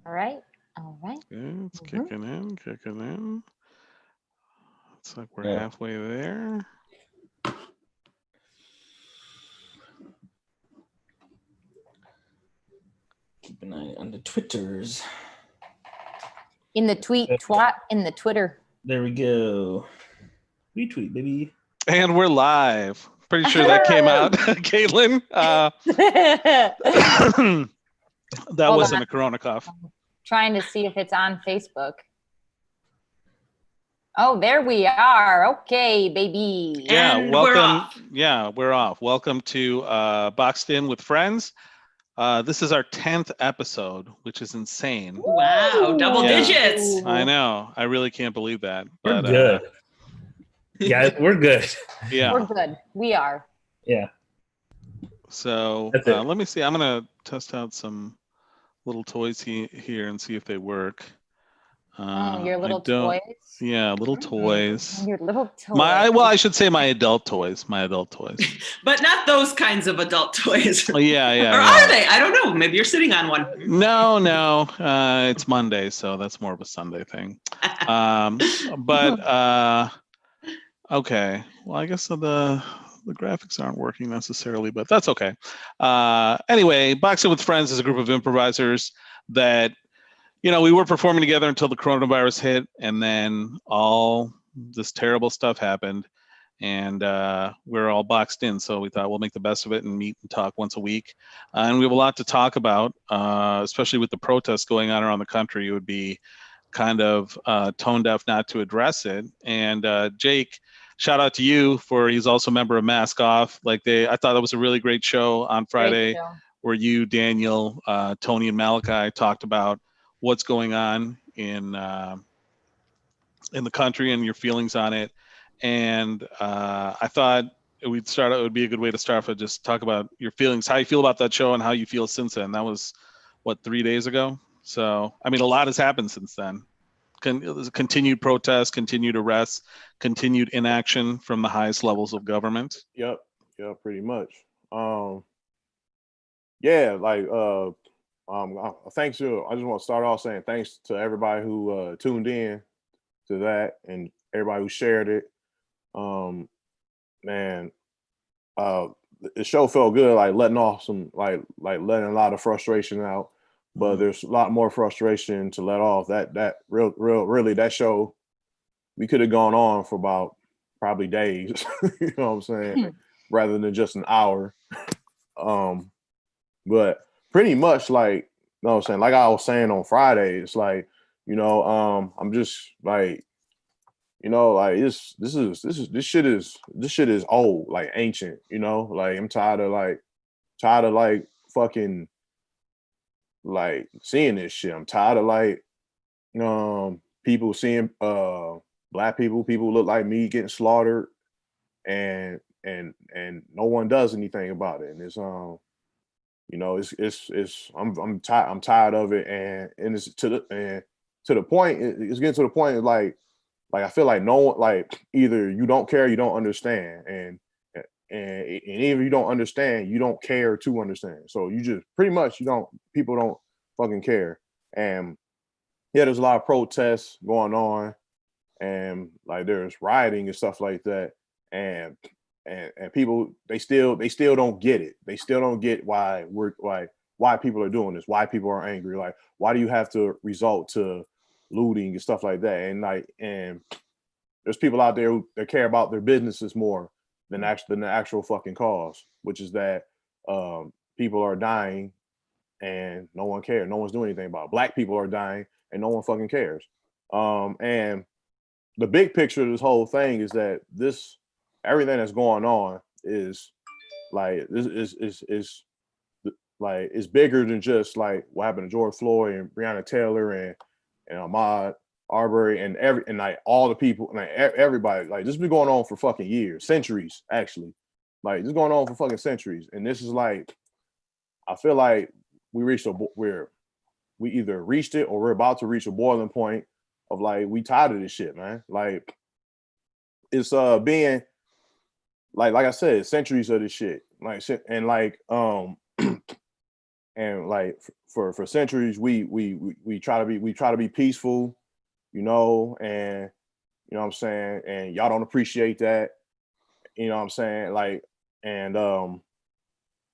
All right. All right. Okay, it's Mm-hmm. kicking in, kicking in. Looks like we're Yeah. halfway there. Keep an eye on the Twitters. In the tweet, twat, in the Twitter. There we go. Retweet, baby. And we're live. Pretty sure that came out, Caitlin. That Hold wasn't on. a Corona cough. Trying to see if it's on Facebook. Oh, there we are. Okay, baby. Yeah, And we're welcome. off. Yeah, we're off. Welcome to Boxed In with Friends. This is our 10th episode, which is insane. Wow, double Yeah. digits. I know. I really can't believe that. We're But good. Guys, we're good. yeah. We're good. We are. Yeah. So That's it. let me see. I'm going to test out some little toys here and see if they work. Oh, your little I don't. toys. Yeah, little toys. Your little toys. Well, I should say my adult toys. My adult toys. But not those kinds of adult toys. Oh, yeah, yeah. Or yeah. are they? I don't know. Maybe you're sitting on one. No. It's Monday, so that's more of a Sunday thing. But okay. Well, I guess the graphics aren't working necessarily, but that's okay. Anyway, Boxing with Friends is a group of improvisers that, we were performing together until the coronavirus hit, and then all this terrible stuff happened, and we're all boxed in. So we thought we'll make the best of it and meet and talk once a week. And we have a lot to talk about, especially with the protests going on around the country. It would be kind of tone deaf not to address it. And Jake, shout out to you he's also a member of Mask Off. I thought that was a really great show on Friday, where you, Daniel, Tony, and Malachi talked about what's going on in the country and your feelings on it. And I thought it would be a good way to start with just talk about your feelings, how you feel about that show and how you feel since then. That was 3 days ago. So, I mean, a lot has happened since then. Continued protests, continued arrests, continued inaction from the highest levels of government. Yep, pretty much. Yeah, thanks to. I just want to start off saying thanks to everybody who tuned in to that and everybody who shared it. Man, the show felt good, like letting off some, like letting a lot of frustration out. But there's a lot more frustration to let off. Really, that show, we could have gone on for about probably days. You know what I'm saying? Rather than just an hour. But pretty much like, you know what I'm saying? Like I was saying on Friday, it's like, I'm just like, like this shit is old, like ancient, like I'm tired of fucking like seeing this shit. I'm tired of like people seeing black people who look like me getting slaughtered and no one does anything about it. And it's I'm tired of it, and it's to the point. It's getting to the point like I feel like no one, like either you don't care, you don't understand, and even if you don't understand, you don't care to understand. So you just pretty much people don't fucking care. And yeah, there's a lot of protests going on, and like there's rioting and stuff like that, and people they still don't get it. They still don't get why people are doing this, why people are angry. Like, why do you have to resort to looting and stuff like that? And there's people out there that care about their businesses more than the actual fucking cause, which is that people are dying and no one cares. No one's doing anything about it. Black people are dying and no one fucking cares. And the big picture of this whole thing is that everything that's going on is like this is like it's bigger than just like what happened to George Floyd and Breonna Taylor and Ahmaud Arbery and like all the people, like everybody. Like this has been going on for fucking years, centuries actually. Like this is going on for fucking centuries, and this is like, I feel like we either reached it or we're about to reach a boiling point of like we tired of this shit, man. Like it's being like I said, centuries of this shit. Like and like and like for centuries we try to be peaceful, you know, and you know what I'm saying, and y'all don't appreciate that, you know what I'm saying, like, and you know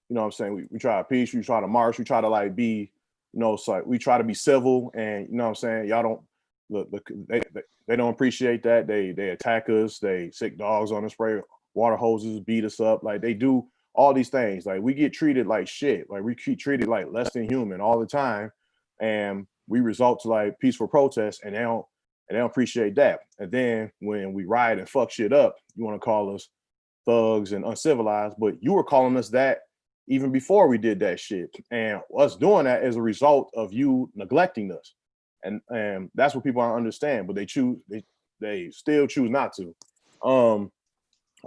what I'm saying, we try to peace, we try to march, we try to like be, you know, so like, we try to be civil, and you know what I'm saying, y'all don't they don't appreciate that. They attack us, they sick dogs on us, spray water hoses, beat us up, like they do all these things. Like we get treated like shit, like we get treated like less than human all the time, and we result to like peaceful protests, and they don't appreciate that. And then when we riot and fuck shit up, you want to call us thugs and uncivilized, but you were calling us that even before we did that shit. And us doing that is a result of you neglecting us. And that's what people don't understand, but they still choose not to.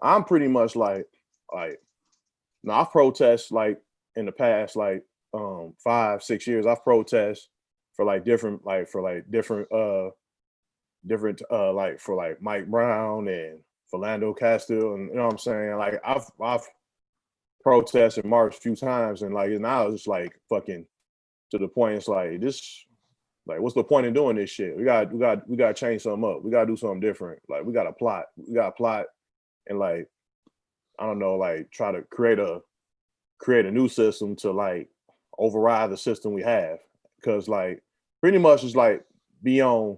I'm pretty much like now I've protested like in the past like 5-6 years. I've protested for like different like Mike Brown and Philando Castile, and you know what I'm saying? Like I've protested and marched a few times, and like now it's just like fucking to the point it's like this, like what's the point in doing this shit? We gotta change something up. We gotta do something different. Like we gotta plot. And like I don't know, like try to create a new system to like override the system we have. Cause like pretty much it's like be on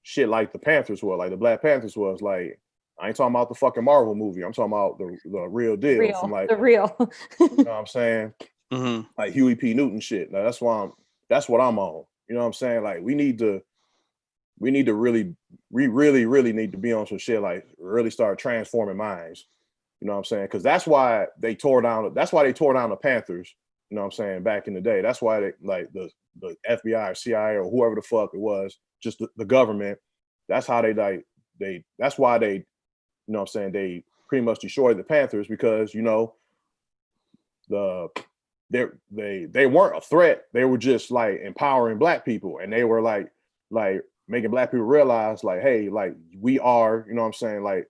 shit like the Panthers were, like the Black Panthers was. Like I ain't talking about the fucking Marvel movie. I'm talking about the real deal from like the real. you know what I'm saying? Mm-hmm. Like Huey P. Newton shit. Now that's what I'm on. You know what I'm saying? Like we really need to be on some shit, like really start transforming minds. You know what I'm saying? Because that's why they tore down the Panthers, you know what I'm saying, back in the day. That's why they like the FBI or CIA or whoever the fuck it was, just the government. That's how that's why they, you know what I'm saying, they pretty much destroyed the Panthers, because, you know, they weren't a threat. They were just like empowering Black people, and they were like making Black people realize like, hey, like we are, you know what I'm saying, like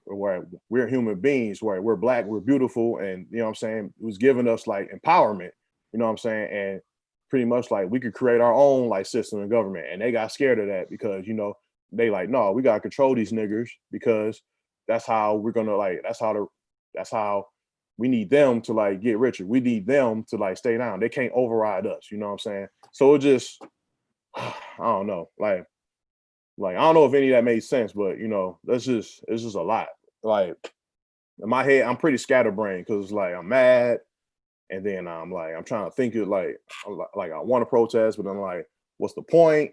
we're human beings, where we're Black, we're beautiful, and you know what I'm saying, it was giving us like empowerment, you know what I'm saying, and pretty much like we could create our own like system and government. And they got scared of that because, you know, they like, no, we gotta control these niggers, because that's how we're gonna like that's how we need them to like get richer. We need them to like stay down. They can't override us, you know what I'm saying? So it just I don't know. Like I don't know if any of that made sense, but you know, it's just a lot. Like in my head, I'm pretty scatterbrained, because like I'm mad, and then I'm trying to think it like I want to protest, but I'm like, what's the point?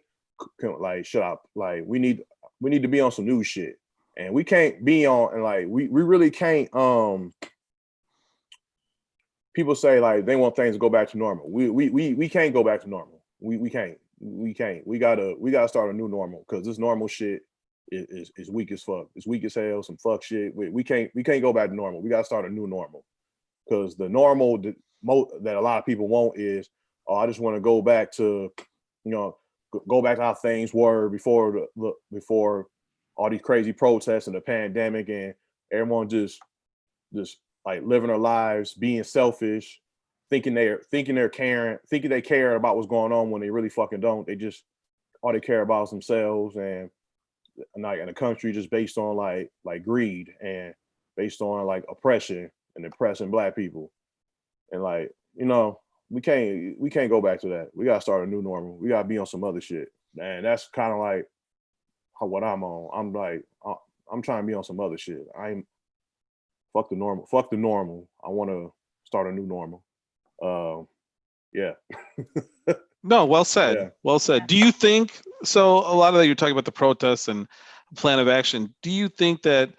Like, should I, like we need to be on some new shit, and we can't be on, and like we really can't. People say like they want things to go back to normal. We can't go back to normal. We can't. We gotta start a new normal, because this normal shit is weak as fuck. It's weak as hell. Some fuck shit. We can't go back to normal. We gotta start a new normal, because the normal that a lot of people want is, oh, I just want to go back to, you know, go back to how things were before before all these crazy protests and the pandemic, and everyone just like living their lives, being selfish, thinking they're caring, thinking they care about what's going on when they really fucking don't. They just, all they care about is themselves, and like in a country just based on like greed, and based on like oppression and oppressing Black people. And like, you know, we can't go back to that. We gotta start a new normal. We gotta be on some other shit. And that's kind of like what I'm on. I'm like, I'm trying to be on some other shit. Fuck the normal. Fuck the normal. I want to start a new normal. Yeah. No, well said. Yeah. Well said. Do you think so? A lot of that you're talking about the protests and plan of action. Do you think that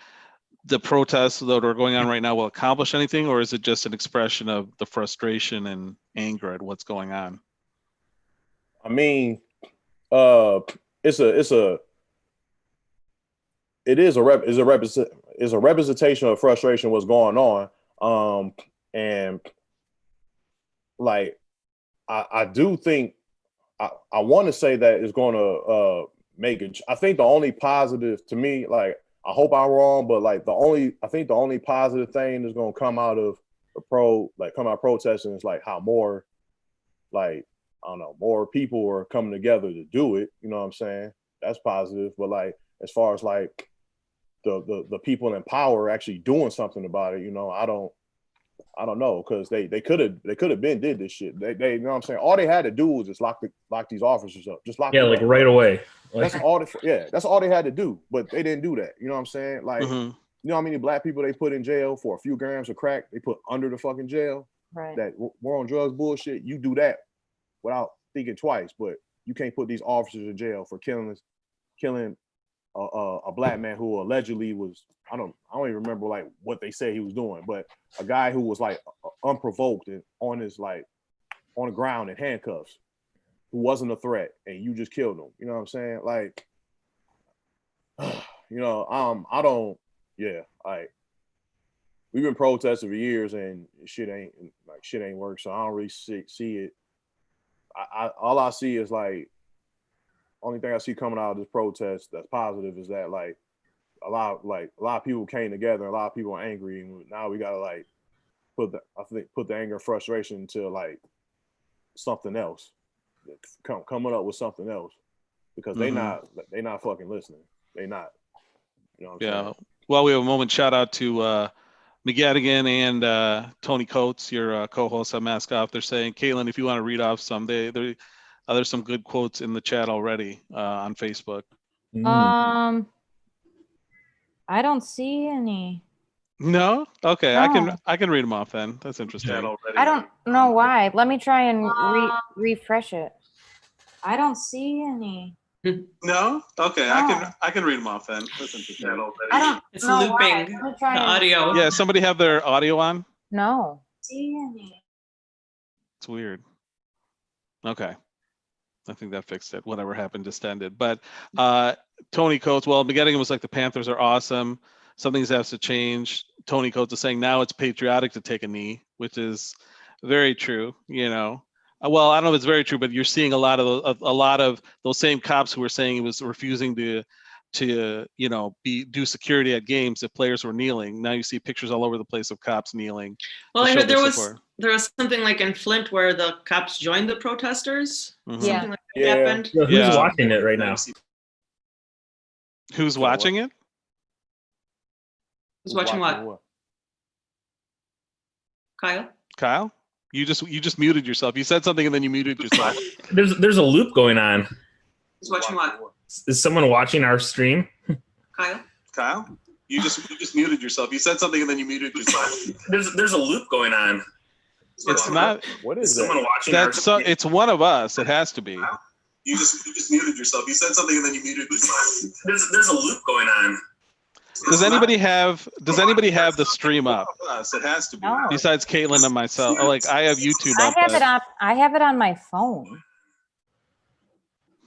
the protests that are going on right now will accomplish anything, or is it just an expression of the frustration and anger at what's going on? I mean, it's a representation of frustration what's going on. And like I do think I want to say that it's going to make it. I think the only positive to me, like I hope I'm wrong, but like I think the only positive thing that's going to come out of protesting is like how more like, I don't know, more people are coming together to do it. You know what I'm saying? That's positive. But like, as far as like the people in power actually doing something about it, you know, I don't know, because they could have been did this shit. They you know what I'm saying? All they had to do was just lock these officers up. Just lock them like up. right away. That's all that's all they had to do. But they didn't do that. You know what I'm saying? Like, you know how many black people they put in jail for a few grams of crack? They put under the fucking jail. Right. That war on drugs bullshit. You do that without thinking twice, but you can't put these officers in jail for killing a black man who allegedly was, I don't even remember like what they said he was doing, but a guy who was like unprovoked and on the ground in handcuffs, who wasn't a threat, and you just killed him. You know what I'm saying? Like, you know, like, we've been protesting for years and shit ain't work. So I don't really see it. All I see is like, only thing I see coming out of this protest that's positive is that like a lot of people came together, a lot of people are angry, and now we gotta like put the anger and frustration into like something else, coming up with something else, because they not fucking listening. They not. You know what I'm saying? Well, we have a moment. Shout out to McGettigan and Tony Coates, your co-hosts on Mask Off. They're saying, Caitlin, if you want to read off some, there's some good quotes in the chat already on Facebook. I don't see any. No? Okay, No. I can read them off then. That's interesting. I don't know why. Let me try and refresh it. I don't see any. No? Okay, No. I can read them off then. That's interesting. I don't It's know looping why. Let me the try and- audio. Yeah, somebody have their audio on? No. See any. It's weird. Okay. I think that fixed it. Whatever happened just ended. But Tony Coates, well, McGettigan was like, the Panthers are awesome. Something has to change. Tony Coates is saying now it's patriotic to take a knee, which is very true, you know. Well, I don't know if it's very true, but you're seeing a lot of those same cops who were saying he was refusing to you know do security at games if players were kneeling. Now you see pictures all over the place of cops kneeling. Well, I heard their there support. was something like in Flint where the cops joined the protesters. Mhm. Yeah. Something like that happened. Who's Yeah. watching it right now? Who's watching it? Who's watching what? Kyle? You just muted yourself. You said something and then you muted yourself. There's a loop going on. Who's watching what? Is someone watching our stream? Kyle? You just muted yourself. You said something and then you muted yourself. There's a loop going on. It's not. What is Someone that? watching That's our it's one of us. It has to be. You just muted yourself. You said something and then you muted yourself. There's a loop going on. Does anybody have the stream up It has to be. No. besides Caitlin and myself? Oh, like I have YouTube up. I have it on my phone,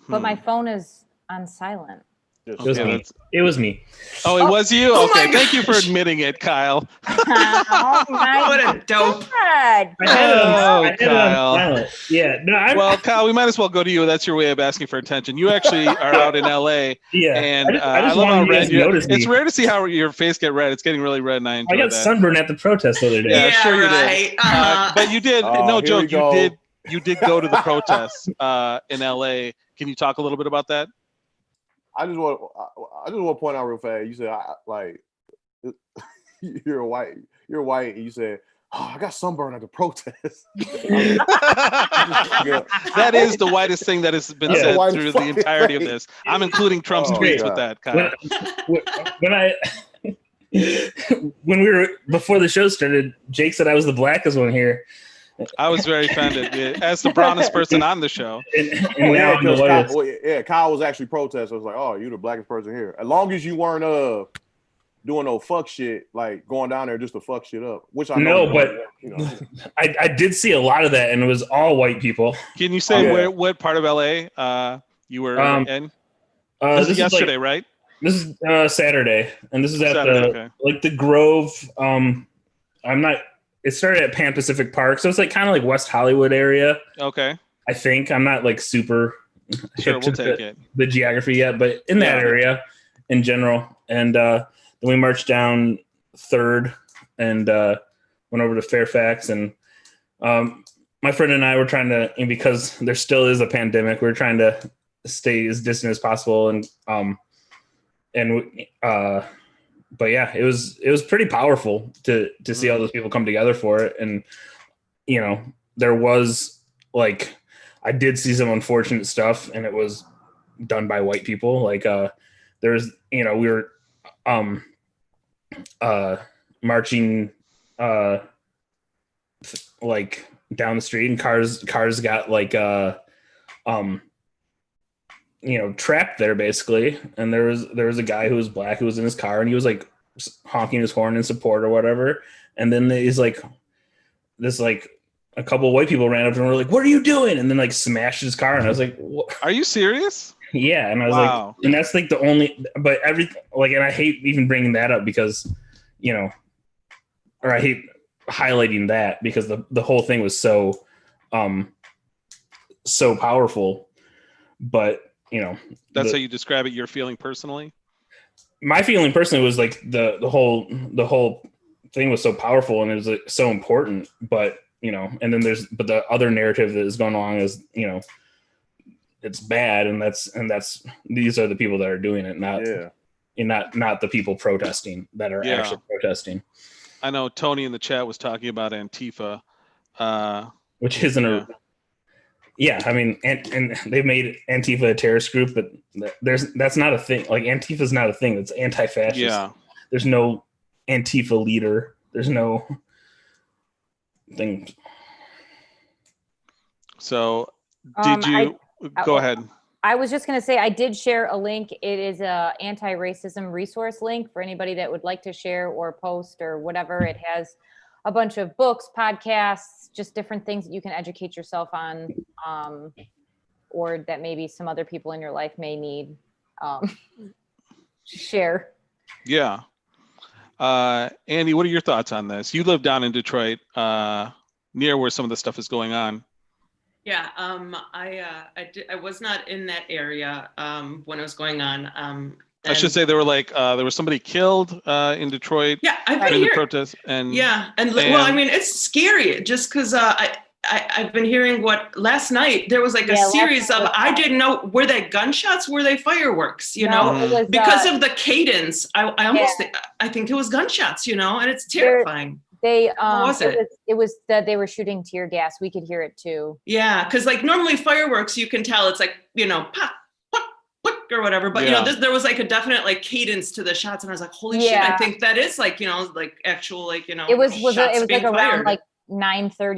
but my Hmm. phone is on silent. Just- It was Okay, me. that's- It was me. Oh, it was you? Oh my Okay, thank you for gosh. admitting it, Kyle. Oh my What a dope. God. I had it on Kyle. silent. Yeah, no, I'm Well, Kyle, we might as well go to you. That's your way of asking for attention. You actually are out in LA, yeah. and I just love how wanted you guys red to you are. notice me. It's rare to see how your face get red. It's getting really red, and I enjoy I got that. sunburned at the protest the other day. Yeah, sure you did. right. Uh-huh. But you did. Oh, No here joke. we go. You did go to the protests in LA. Can you talk a little bit about that? I just want to point out real fast. You said like you're white, and you said, "Oh, I got sunburned at the protest." That is the whitest thing that has been Yeah. said White through the fucking entirety of thing. this. I'm including Trump's Oh, tweets God. with that, Kyle. When we were before the show started, Jake said I was the blackest one here, I was very offended. Yeah, as the brownest person on the show. and Oh, now I'm the whitest. Kyle was actually protesting. I was like, "Oh, you're the blackest person here." As long as you weren't doing no fuck shit, like going down there just to fuck shit up. Which I know, No, but you know, I did see a lot of that, and it was all white people. Can you say Yeah. what part of LA you were in? This This is yesterday, like, right? this is Saturday, and this is at Saturday, the okay. like the Grove. It started at Pan Pacific Park, so it's like kind of like West Hollywood area. Okay, I think I'm not like super sure, hip we'll to take it. the geography yet, but in that Yeah. area in general. And then we marched down 3rd and went over to Fairfax. And my friend and I were trying to, and because there still is a pandemic, we're trying to stay as distant as possible. But yeah, it was pretty powerful to see all those people come together for it. And, you know, there was like, I did see some unfortunate stuff, and it was done by white people. Like, there's, you know, we were marching like down the street, and cars got like you know, trapped there basically. And there was a guy who was black who was in his car, and he was like honking his horn in support or whatever. And then he's like, this like a couple of white people ran up to him and were like, "What are you doing?" And then like smashed his car. And I was like, what? Are you serious? Yeah. And I was like, and that's like the only, but everything like, and I hate even bringing that up because, you know, or I hate highlighting that because the whole thing was so powerful. But, you know, that's how you describe it. You're feeling personally. My feeling personally was like the whole thing was so powerful, and it was like, so important. But, you know, and then but the other narrative that is going on is, you know, it's bad, and that's these are the people that are doing it, not the people protesting that are actually protesting. I know Tony in the chat was talking about Antifa, which isn't I mean, and they've made Antifa a terrorist group, but that's not a thing. Like, Antifa is not a thing. That's anti-fascist. Yeah. There's no Antifa leader. There's no thing. So did you go ahead? I was just going to say, I did share a link. It is a anti-racism resource link for anybody that would like to share or post or whatever. It has a bunch of books, podcasts, just different things that you can educate yourself on, or that maybe some other people in your life may need to share. Yeah. Andy, what are your thoughts on this? You live down in Detroit, near where some of the stuff is going on. Yeah, I was not in that area when it was going on. I should say there was somebody killed in Detroit. Yeah, I've been in hearing the protest, and well, I mean, it's scary just because I've been hearing last night there was like a series of, I didn't know, were they gunshots, were they fireworks, you know, it was, because of the cadence. I think it was gunshots, you know, and it's terrifying. It was that they were shooting tear gas. We could hear it too. Yeah, because like normally fireworks, you can tell it's like, you know, pop, pop, pop, or whatever. But you know, there was like a definite like cadence to the shots, and I was like, holy shit! I think that is like, you know, like actual like, you know, it was like fired. around like 9:30 or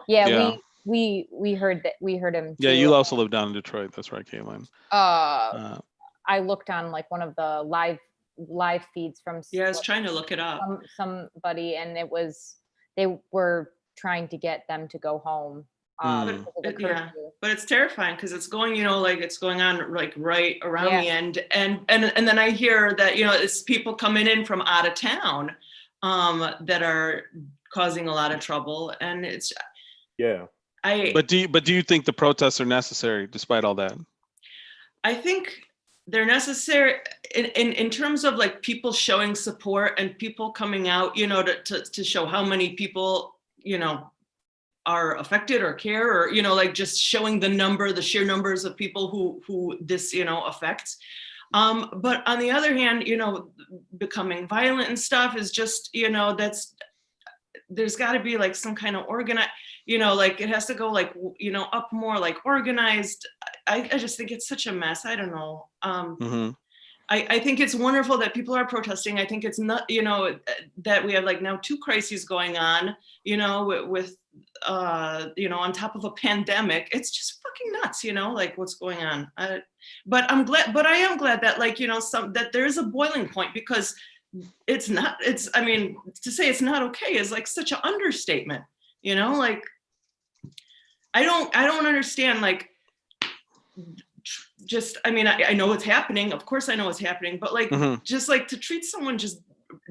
yeah. We heard that. We heard him. Yeah, you also live down in Detroit. That's right, Caitlin. I looked on like one of the live feeds from. Yeah, I was trying to look it up. Somebody, and they were trying to get them to go home. But it's terrifying because it's going, you know, like it's going on like right around the end, and then I hear that, you know, it's people coming in from out of town that are causing a lot of trouble, and it's But do you think the protests are necessary despite all that? I think they're necessary in terms of like people showing support and people coming out, you know, to show how many people, you know, are affected or care, or, you know, like just showing the sheer numbers of people who this, you know, affects. But on the other hand, you know, becoming violent and stuff is just, you know, there's got to be like some kind of organized, you know, like it has to go like, you know, up more like organized. I just think it's such a mess. I don't know. I think it's wonderful that people are protesting. I think it's not, you know, that we have like now 2 crises going on, you know, with you know, on top of a pandemic. It's just fucking nuts, you know, like what's going on. But I am glad that, like, you know, that there is a boiling point, because I mean, to say it's not okay is like such an understatement, you know, like I don't understand, like, just, I mean, I know what's happening. Of course I know what's happening, but like, just like to treat someone just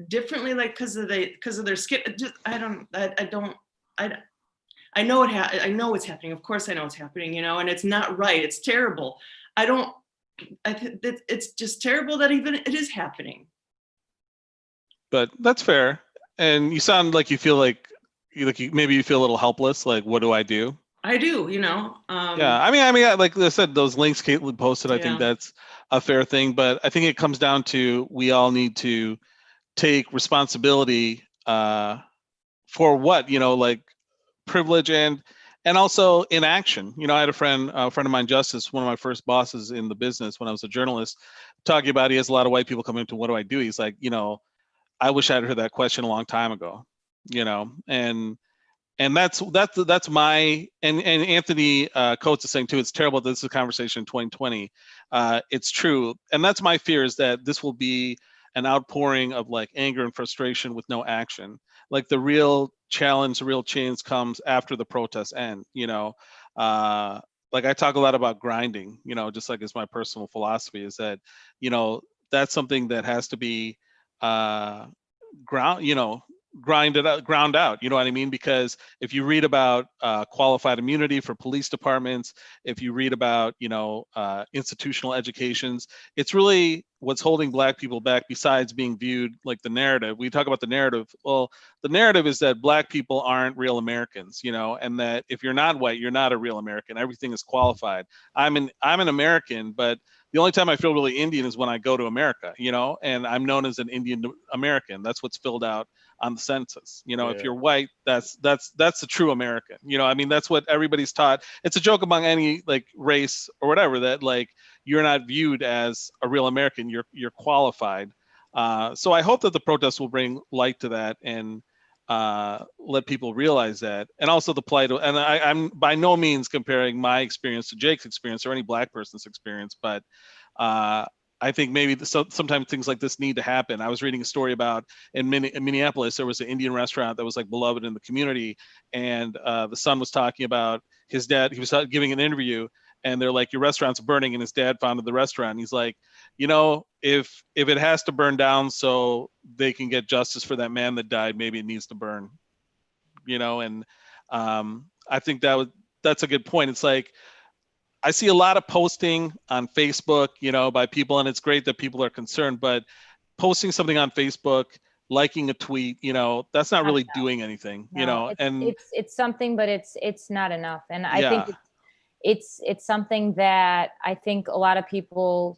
differently, like, because of their skin, just, I know what's happening. Of course I know what's happening, you know, and it's not right. It's terrible. It's just terrible that even it is happening. But that's fair. And you sound like you feel like maybe you feel a little helpless, like, what do I do? I do, you know. Yeah, I mean, like I said, those links Caitlin posted, I think Yeah. that's a fair thing, but I think it comes down to we all need to take responsibility for what, like privilege and also inaction. I had a friend of mine, Justice, one of my first bosses in the business when I was a journalist, talking about he has a lot of white people coming to what do I do? He's like, I wish I'd heard that question a long time ago, and that's my and Anthony Coates is saying too. It's terrible that this is a conversation in 2020. It's true, and that's my fear, is that this will be an outpouring of like anger and frustration with no action. Like the real challenge, the real change comes after the protests end. Like I talk a lot about grinding. Just like it's my personal philosophy is that that's something that has to be ground out, you know what I mean? Because if you read about qualified immunity for police departments, if you read about institutional educations, it's really what's holding Black people back, besides being viewed like the narrative. We talk about the narrative. Well, the narrative is that Black people aren't real Americans, and that if you're not white, you're not a real American. Everything is qualified. I'm an American, but the only time I feel really Indian is when I go to America, and I'm known as an Indian American. That's what's filled out on the census. If you're white, that's the true American. I mean, that's what everybody's taught. It's a joke among any like race or whatever, that like you're not viewed as a real American. You're qualified. So I hope that the protests will bring light to that and let people realize that. And also the plight. And I'm by no means comparing my experience to Jake's experience or any Black person's experience, but I think maybe sometimes things like this need to happen. I was reading a story about in Minneapolis, there was an Indian restaurant that was like beloved in the community. And the son was talking about his dad. He was giving an interview and they're like, your restaurant's burning. And his dad founded the restaurant. And he's like, if it has to burn down so they can get justice for that man that died, maybe it needs to burn, and I think that's a good point. It's like, I see a lot of posting on Facebook, by people, and it's great that people are concerned, but posting something on Facebook, liking a tweet, that's not really doing anything, and it's something, but it's not enough. And I think it's something that I think a lot of people,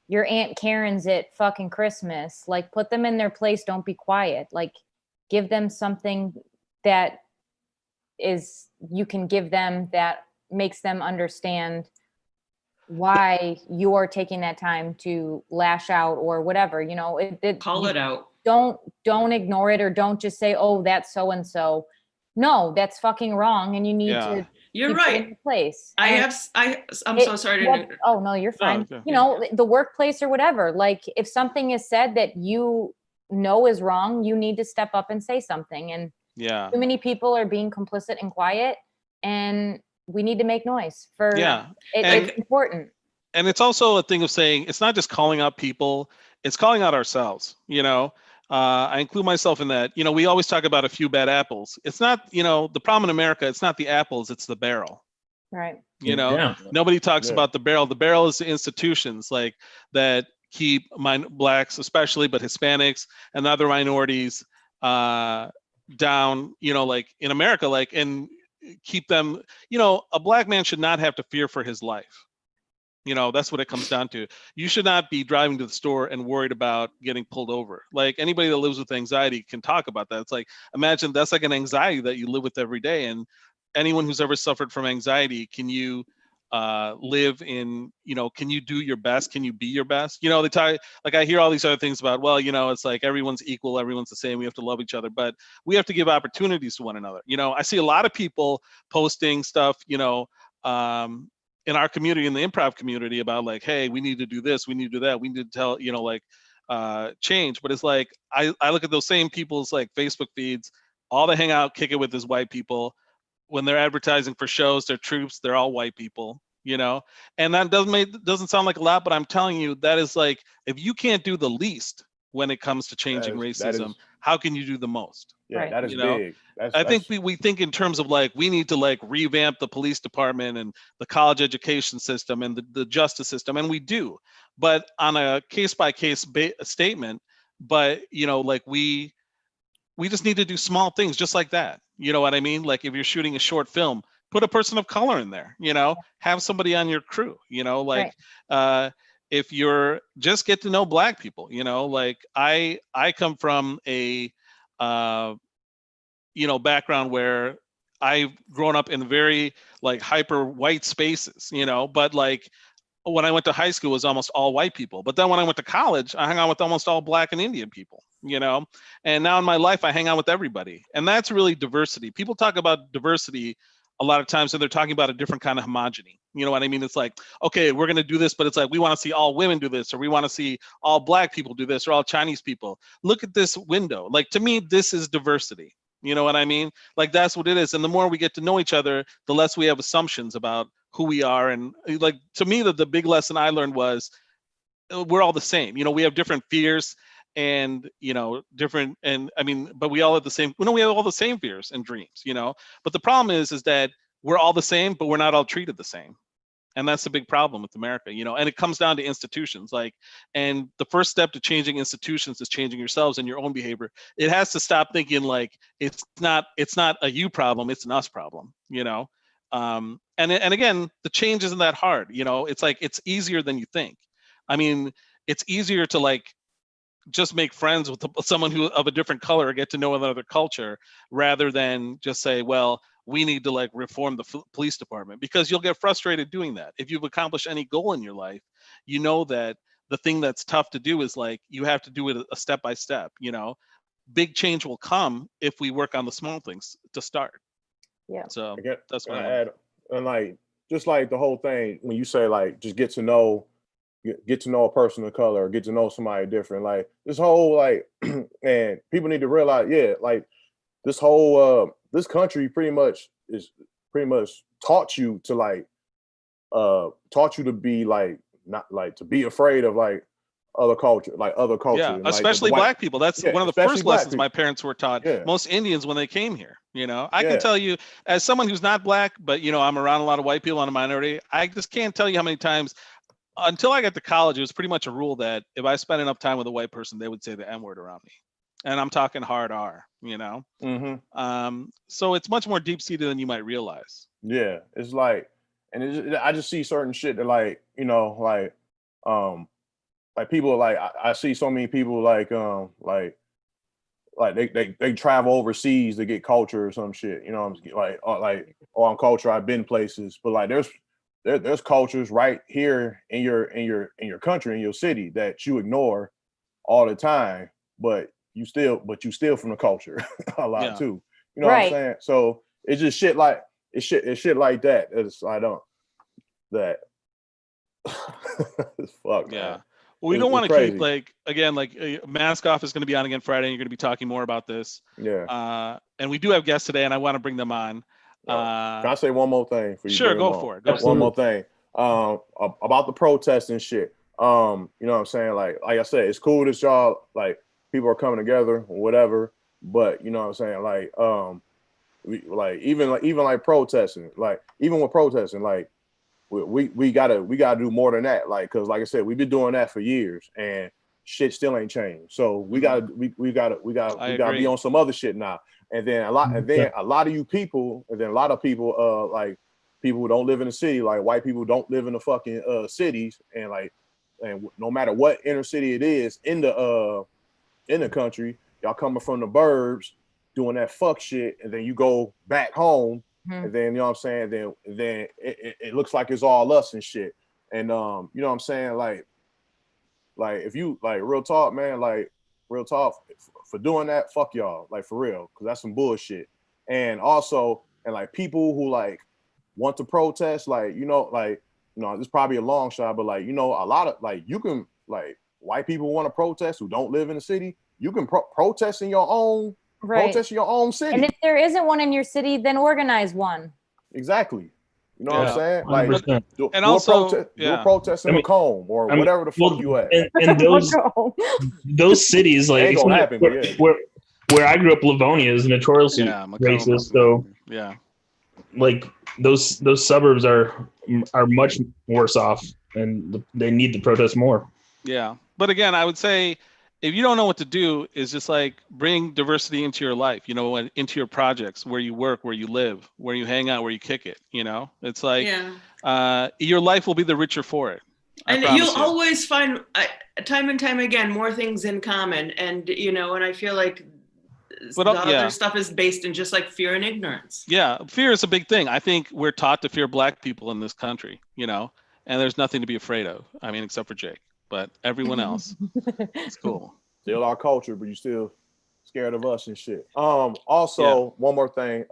your Aunt Karen's at fucking Christmas, like put them in their place. Don't be quiet. Like give them something that you can give them that makes them understand why you are taking that time to lash out or whatever, call it out. Don't ignore it, or don't just say, oh, that's so-and-so. No, that's fucking wrong. And you need to, you're right. In place. I'm so sorry to oh no, you're fine. The workplace or whatever, like if something is said that is wrong, you need to step up and say something. And too many people are being complicit and quiet, and we need to make noise for it's important. And it's also a thing of saying, it's not just calling out people, it's calling out ourselves. I include myself in that. We always talk about a few bad apples. It's not, the problem in America, it's not the apples, it's the barrel. Right. Nobody talks about the barrel. The barrel is the institutions like that keep Blacks especially, but Hispanics and other minorities down, like in America, like, and keep them, a Black man should not have to fear for his life. That's what it comes down to. You should not be driving to the store and worried about getting pulled over. Like anybody that lives with anxiety can talk about that. It's like, imagine that's like an anxiety that you live with every day. And anyone who's ever suffered from anxiety, can you live in, can you do your best? Can you be your best? They talk, like I hear all these other things about, well, it's like everyone's equal, everyone's the same, we have to love each other, but we have to give opportunities to one another. I see a lot of people posting stuff, in our community, in the improv community, about like, hey, we need to do this, we need to do that, we need to tell, change. But it's like, I look at those same people's like Facebook feeds, all they hang out, kick it with is white people. When they're advertising for shows, their troops, they're all white people, and that doesn't sound like a lot, but I'm telling you, that is like, if you can't do the least when it comes to changing racism, how can you do the most? Yeah, that is big. I think we think in terms of like, we need to like revamp the police department and the college education system and the justice system, and we do, but on a case by case statement. But like we just need to do small things just like that. You know what I mean? Like if you're shooting a short film, put a person of color in there, you know, have somebody on your crew, you know, like if you're just get to know Black people, you know, like I come from a you know, background where I've grown up in very like hyper white spaces, you know, but like when I went to high school, it was almost all white people. But then when I went to college, I hung out with almost all Black and Indian people, you know, and now in my life, I hang out with everybody. And that's really diversity. People talk about diversity a lot of times, and they're talking about a different kind of homogeny. You know what I mean? It's like, okay, we're going to do this, but it's like, we want to see all women do this, or we want to see all Black people do this, or all Chinese people. Look at this window. Like, to me, this is diversity. You know what I mean? Like, that's what it is. And the more we get to know each other, the less we have assumptions about who we are. And like, to me, the big lesson I learned was we're all the same. You know, we have different fears and, you know, different, and I mean, but we all have the same, we have all the same fears and dreams, you know, but the problem is that we're all the same, but we're not all treated the same. And that's the big problem with America, you know, and it comes down to institutions. Like, and the first step to changing institutions is changing yourselves and your own behavior. It has to stop thinking like it's not a you problem, it's an us problem, you know. And again, the change isn't that hard, you know. It's like it's easier than you think. I mean, it's easier to like just make friends with someone who of a different color, or get to know another culture, rather than just say, well, we need to like reform the police department, because you'll get frustrated doing that. If you've accomplished any goal in your life, you know that the thing that's tough to do is like, you have to do it a step by step, you know. Big change will come if we work on the small things to start. Yeah. So that's what I add. And like, just like the whole thing, when you say like, just get to know a person of color, or get to know somebody different, like this whole like, and people need to realize, like this whole, this country pretty much taught you to be like, not like to be afraid of like other culture, yeah, and, especially like, Black people. That's one of the first lessons my parents were taught. Yeah. Most Indians, when they came here, you know, I can tell you, as someone who's not Black, but you know, I'm around a lot of white people and a minority, I just can't tell you how many times until I got to college, it was pretty much a rule that if I spent enough time with a white person, they would say the N-word around me. And I'm talking hard R, you know? Mm-hmm. So it's much more deep-seated than you might realize. Yeah, it's like, and I just see certain shit that like, you know, like people, like I see so many people like they travel overseas to get culture or some shit, you know, I'm culture, I've been places, but like there's cultures right here in your country, in your city, that you ignore all the time, but you steal from the culture a lot too. You know what I'm saying? So it's just shit like it's shit like that. It's fuck. Yeah. Well, we don't want to keep like, again, like Mask Off is going to be on again Friday, and you're going to be talking more about this. Yeah. And we do have guests today, and I want to bring them on. Can I say one more thing for you? Sure, go for it. One more thing. About the protest and shit. You know what I'm saying? Like I said, it's cool that y'all like people are coming together or whatever, but you know what I'm saying? Like even protesting, like even with protesting, like we gotta do more than that. Like, cause like I said, we've been doing that for years and shit still ain't changed. So we gotta be on some other shit now. And then a lot of you people, and then a lot of people, like people who don't live in the city, like white people don't live in the fucking cities, and no matter what inner city it is in the country, y'all coming from the burbs doing that fuck shit, and then you go back home, and then you know what I'm saying, then it looks like it's all us and shit. And you know what I'm saying, like if you like real talk, man, like real talk, for doing that, fuck y'all, like for real, because that's some bullshit. And also, and like people who like want to protest, like this is probably a long shot, but like, you know, a lot of like, you can, like, white people want to protest who don't live in the city, you can protest in your own city. And if there isn't one in your city, then organize one. Exactly. You know what I'm saying? Like, do a protest in Macomb or whatever the fuck you at. And those cities, like where I grew up, Livonia is notoriously racist. So like those suburbs are much worse off, and they need to protest more. Yeah, but again, I would say if you don't know what to do, is just like bring diversity into your life, you know, into your projects, where you work, where you live, where you hang out, where you kick it, you know. It's like your life will be the richer for it. And you'll always find time and time again more things in common, and you know, and I feel like other stuff is based in just like fear and ignorance. Yeah, fear is a big thing. I think we're taught to fear Black people in this country, you know, and there's nothing to be afraid of. I mean, except for Jake, but everyone else, it's cool. Still our culture, but you still scared of us and shit. Also, one more thing.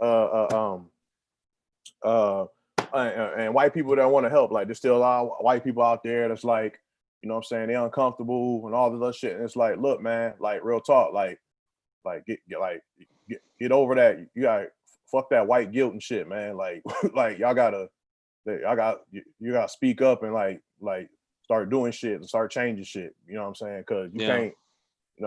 And white people that want to help, like there's still a lot of white people out there that's like, you know what I'm saying, they're uncomfortable and all this other shit. And it's like, look, man, like real talk, like get over that. You got fuck that white guilt and shit, man. Like like you gotta speak up and like start doing shit and start changing shit. You know what I'm saying? Cause you can't, you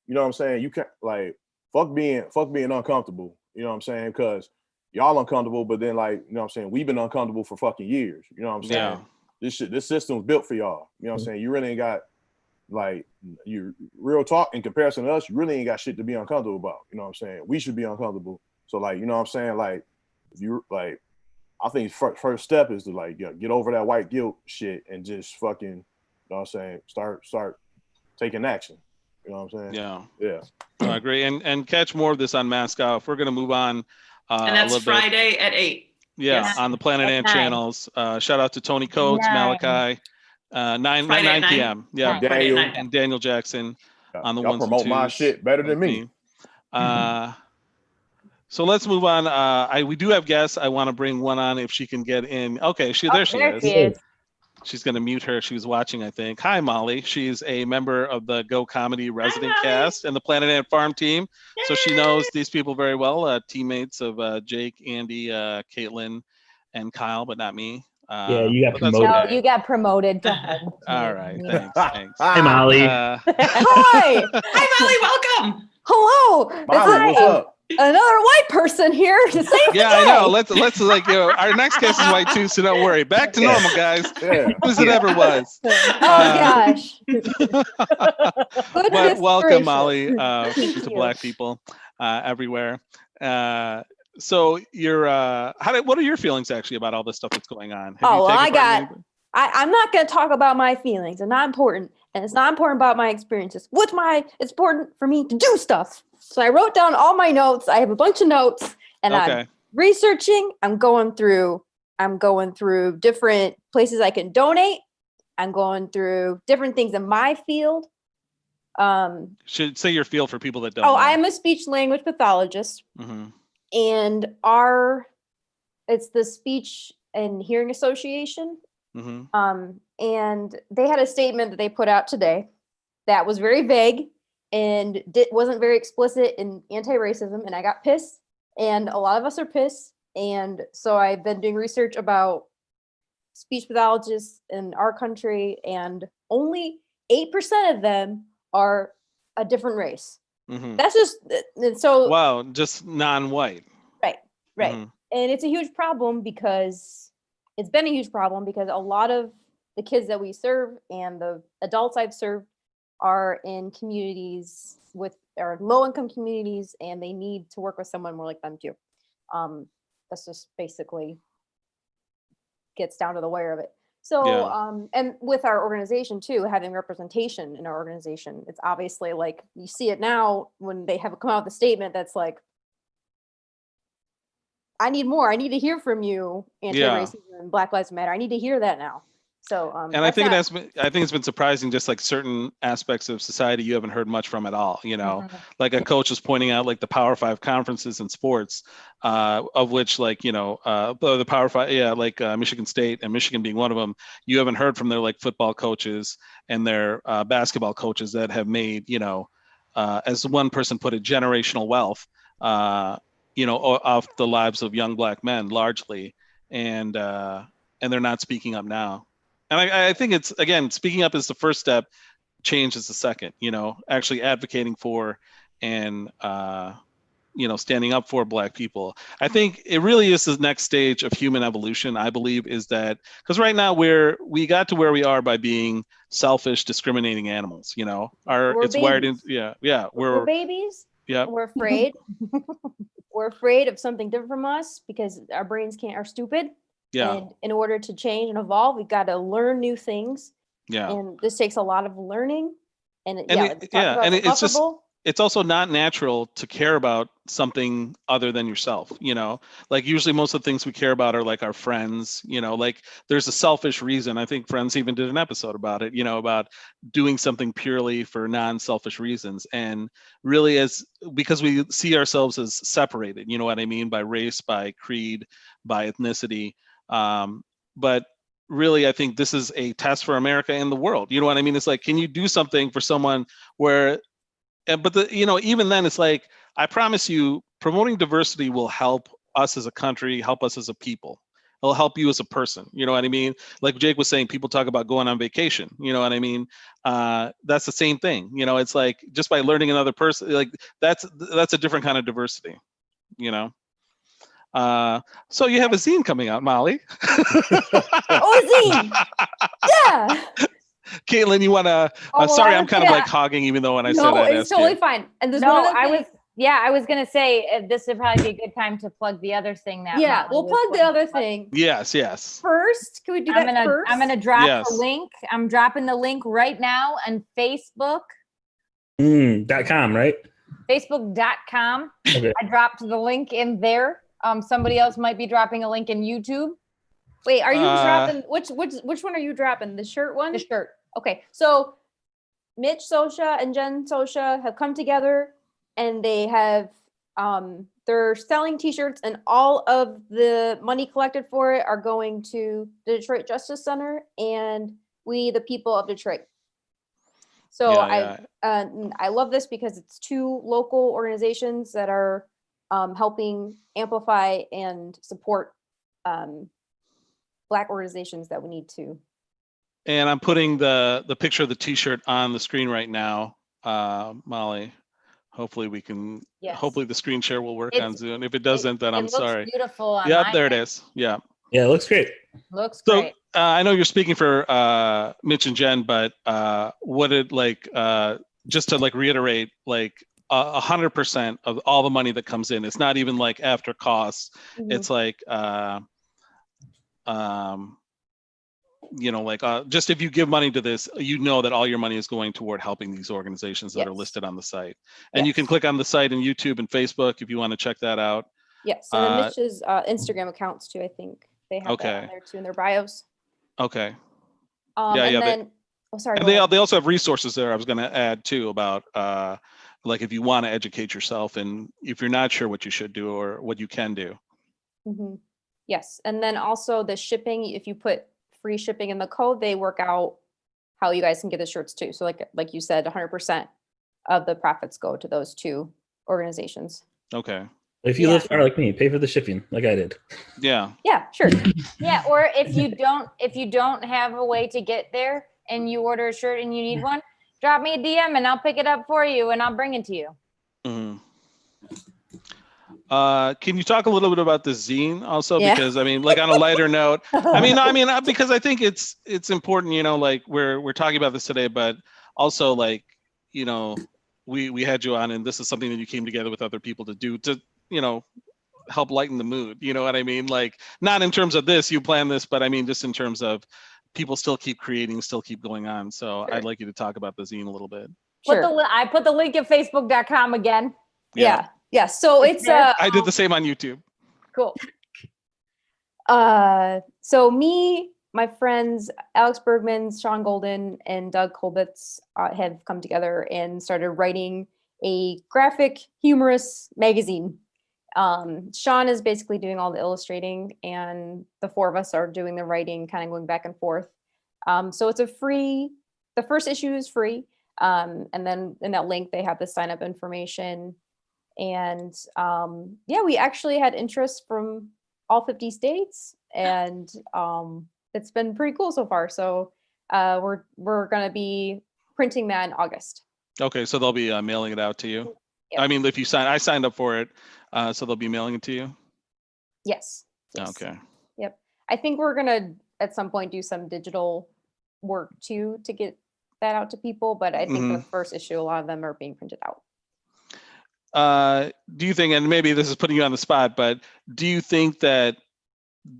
know what I'm saying? You can't like fuck being uncomfortable. You know what I'm saying? Cause y'all uncomfortable, but then like, you know what I'm saying, we've been uncomfortable for fucking years. You know what I'm saying? This system's built for y'all. You know what I'm saying? You really ain't got like, you real talk in comparison to us, you really ain't got shit to be uncomfortable about. You know what I'm saying? We should be uncomfortable. So like, you know what I'm saying? Like, if you like, I think first step is to like get over that white guilt shit and just fucking, you know what I'm saying, start taking action. You know what I'm saying? Yeah. I agree. And catch more of this on Mask Off. We're gonna move on. And that's Friday at 8. Yeah, on the Planet Ant channels. Shout out to Tony Coates, Malachi, 9 p.m. Yeah, Daniel and Daniel Jackson on the ones and promote twos. my shit better than me. So let's move on. We do have guests. I want to bring one on if she can get in. Okay, there she is. She's going to mute her. She was watching, I think. Hi, Molly. She's a member of the Go Comedy resident cast and the Planet Ant Farm team. Yay! So she knows these people very well, teammates of Jake, Andy, Caitlin, and Kyle, but not me. You got promoted. No, you got promoted to home. All right, thanks. Hi, Molly. Hi. Hi, Molly. Welcome. Hello. Molly, what's up? Another white person here to save the day. I know. Let's like, you know, our next guest is white too, so don't worry. Back to normal, guys. As it ever was. Oh gosh. But welcome, Molly, to Black people everywhere. So you're what are your feelings actually about all this stuff that's going on? I'm not going to talk about my feelings. They're not important, and it's not important about my experiences. It's important for me to do stuff. So I wrote down all my notes. I have a bunch of notes, and I'm researching. I'm going through different places I can donate. I'm going through different things in my field. Should say your field for people that don't know. I am a speech language pathologist, and it's the Speech and Hearing Association. And they had a statement that they put out today that was very vague and wasn't very explicit in anti-racism, and I got pissed, and a lot of us are pissed. And so I've been doing research about speech pathologists in our country, and only 8% of them are a different race. That's just so wow, just non-white. Right. And it's a huge problem because it's been a huge problem because a lot of the kids that we serve and the adults I've served are in communities or low-income communities, and they need to work with someone more like them too. That's just basically gets down to the wire of it. So, and with our organization too, having representation in our organization, it's obviously like you see it now when they have come out with a statement that's like, I need more. I need to hear from you, anti-racism and Black Lives Matter. I need to hear that now. So, and I think it's been surprising, just like certain aspects of society you haven't heard much from at all. You know, like a coach was pointing out, like the Power 5 conferences in sports, of which, like, you know, the Power 5, like Michigan State and Michigan being one of them. You haven't heard from their like football coaches and their basketball coaches that have made, you know, as one person put it, generational wealth. You know, off the lives of young Black men largely, and they're not speaking up now. And I think it's, again, speaking up is the first step, change is the second, you know, actually advocating for and standing up for Black people. I think it really is the next stage of human evolution, I believe, is that because right now we got to where we are by being selfish, discriminating animals. We're it's wired in. babies. Yeah. We're babies. Yeah. We're afraid. We're afraid of something different from us because our brains are stupid. Yeah. And in order to change and evolve, we've got to learn new things. Yeah. And this takes a lot of learning. And it's also not natural to care about something other than yourself. Like usually most of the things we care about are like our friends. Like there's a selfish reason. I think Friends even did an episode about it. About doing something purely for non-selfish reasons, and really because we see ourselves as separated. You know what I mean? By race, by creed, by ethnicity. But really, I think this is a test for America and the world. You know what I mean? It's like, can you do something for someone where, but even then it's like, I promise you, promoting diversity will help us as a country, help us as a people. It'll help you as a person. You know what I mean? Like Jake was saying, people talk about going on vacation. You know what I mean? That's the same thing. It's like just by learning another person, like that's a different kind of diversity. So you have a zine coming out, Molly. zine! Yeah. Caitlin, you want to? Sorry, I'm kind of like hogging, even though when I said that, no, it's totally fine. And there's one other thing. I was gonna say this would probably be a good time to plug the other thing that. Yeah, we'll plug the other thing. Yes. First, can we do that first? I'm gonna drop the link. I'm dropping the link right now on Facebook. .com, right? Facebook.com. Okay. I dropped the link in there. Somebody else might be dropping a link in YouTube. Wait, are you dropping which one are you dropping? The shirt one? The shirt. Okay, so Mitch Sosha and Jen Sosha have come together and they have they're selling t-shirts, and all of the money collected for it are going to the Detroit Justice Center and We the People of Detroit. So I love this because it's two local organizations that are helping amplify and support Black organizations that we need to. And I'm putting the picture of the t-shirt on the screen right now, Molly. Hopefully we can. Yes. Hopefully the screen share will work on Zoom. If it doesn't, then I'm sorry. It looks beautiful. Yep, there it is. Yeah. Yeah, it looks great. Looks great. So I know you're speaking for Mitch and Jen, but what it just to reiterate, 100% of all the money that comes in, it's not even like after costs. Mm-hmm. It's like just if you give money to this, that all your money is going toward helping these organizations that are listed on the site. And you can click on the site on YouTube and Facebook if you want to check that out. Yes, and then Mitch's Instagram accounts too, I think they have that on there too in their bios. Okay. And they also have resources there. I was going to add too about if you want to educate yourself and if you're not sure what you should do or what you can do. Mm-hmm. Yes, and then also the shipping. If you put free shipping in the code, they work out how you guys can get the shirts too. So like you said, 100% of the profits go to those two organizations. Okay. If you live far like me, pay for the shipping like I did. Yeah. Yeah, sure. Yeah, or if you don't have a way to get there and you order a shirt and you need one, drop me a DM and I'll pick it up for you and I'll bring it to you. Mm-hmm. Can you talk a little bit about the zine also? Yeah. Because on a lighter note, because I think it's important, we're talking about this today, but also we had you on and this is something that you came together with other people to do to, help lighten the mood. You know what I mean? Not in terms of this, you plan this, but just in terms of people still keep creating, still keep going on. So sure. I'd like you to talk about the zine a little bit. Sure. I put the link at facebook.com again. Yeah. Yeah, so it's I did the same on YouTube. Cool. So me, my friends Alex Bergman, Sean Golden, and Doug Kolbitz have come together and started writing a graphic, humorous magazine. Sean is basically doing all the illustrating, and the four of us are doing the writing, kind of going back and forth. So it's the first issue is free, and then in that link they have the sign up information. And we actually had interest from all 50 states, and it's been pretty cool so far. So we're going to be printing that in August. Okay, so they'll be mailing it out to you? Yep. I mean, if you I signed up for it, so they'll be mailing it to you. Yes. Okay. Yep. I think we're gonna at some point do some digital work too to get that out to people, but I think the first issue, a lot of them are being printed out. Do you think, and maybe this is putting you on the spot, but do you think that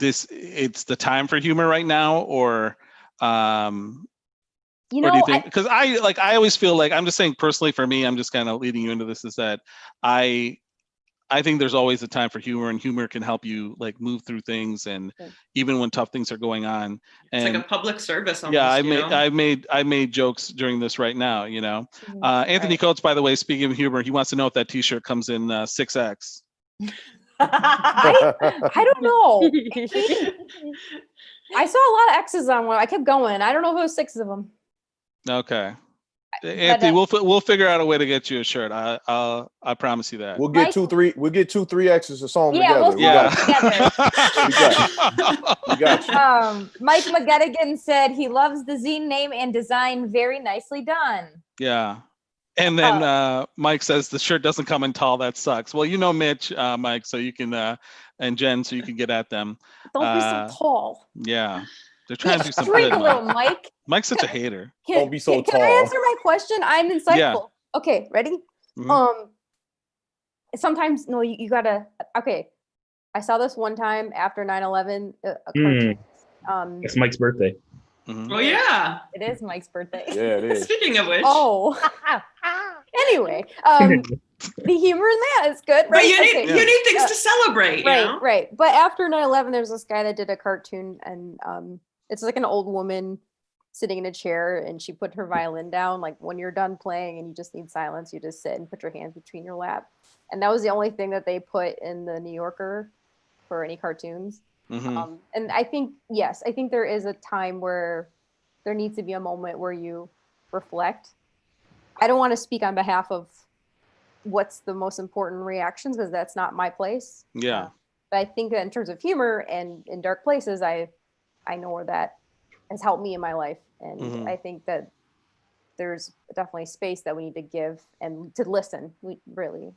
it's the time for humor right now, or You or do know, you think, because I always feel like, I'm just saying personally for me, I'm just kind of leading you into this, is that I think there's always a time for humor, and humor can help you like move through things, and even when tough things are going on. And it's like a public service almost, yeah, I made jokes during this right now, you know. Anthony Coates, by the way, speaking of humor, he wants to know if that t-shirt comes in 6X. I don't know. I saw a lot of X's on one. I kept going. I don't know if it was 6 of them. Okay. Anthony, we'll figure out a way to get you a shirt. I promise you that. We'll get We'll get 2 3X's to sew them together. We'll sew them together. We got you. Mike McGettigan said he loves the zine name and design. Very nicely done. Yeah. And then Mike says the shirt doesn't come in tall. That sucks. Well, you know Mitch, Mike, so you can and Jen, so you can get at them. Don't be so tall. Yeah. They're trying to do something good, good, Mike. Mike's such a hater. Don't be so tall. Can I answer my question? I'm insightful. Yeah. Okay, ready? Sometimes, no, you gotta, okay. I saw this one time after 9/11. It's Mike's birthday. Oh, yeah. It is Mike's birthday. Yeah, it is. Speaking of which. Oh. Anyway, the humor in that is good, right? But you need things to celebrate, right? You know? Right. But after 9/11, there's this guy that did a cartoon, and it's like an old woman sitting in a chair, and she put her violin down. Like, when you're done playing and you just need silence, you just sit and put your hands between your lap. And that was the only thing that they put in the New Yorker for any cartoons. And I think, yes, I think there is a time where there needs to be a moment where you reflect. I don't want to speak on behalf of what's the most important reactions, because that's not my place. Yeah. But I think that in terms of humor and in dark places, I know where that has helped me in my life. And I think that there's definitely space that we need to give and to listen. We really.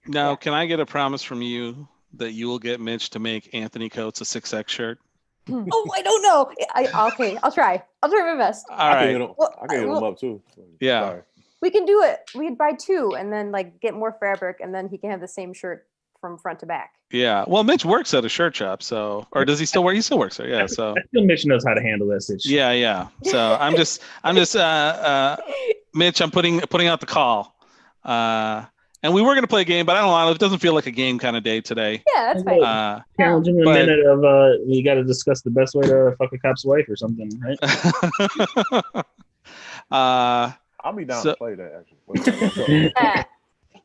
Now, can I get a promise from you that you will get Mitch to make Anthony Coates a 6X shirt? Oh, I don't know. Okay, I'll try. I'll try my best. All right. I can hit him up too. Yeah. Sorry. We can do it. We'd buy 2 and then like get more fabric, and then he can have the same shirt from front to back. Yeah. Well, Mitch works at a shirt shop, so, or does he still work? He still works there. Yeah. So I feel Mitch knows how to handle that situation. Yeah. Yeah. So I'm just Mitch, I'm putting out the call. And we were going to play a game, but I don't know. It doesn't feel like a game kind of day today. Yeah, that's fine. Challenging a minute of we got to discuss the best way to fuck a cop's wife or something, right? I'll be down to play that, actually.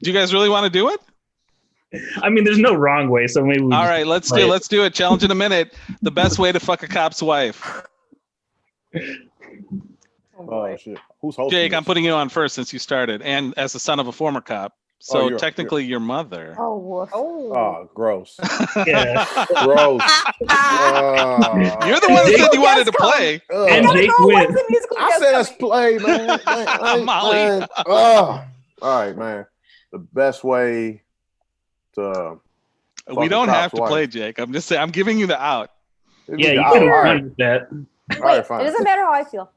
Do you guys really want to do it? I mean, there's no wrong way, so maybe. All right, let's do it. Challenge in a minute. The best way to fuck a cop's wife. Oh shit! Who's hosting? Jake, I'm putting you on first since you started, and as the son of a former cop. So technically, your mother. Oh, woof. Oh, gross. Yeah. Gross. You're the one that said you wanted to play. And Jake wins. I said let's play, man. Molly. All right, man. The best way to. We don't have to play, Jake. I'm just saying. I'm giving you the out. Yeah, you can run with that. All right, fine. It doesn't matter how I feel.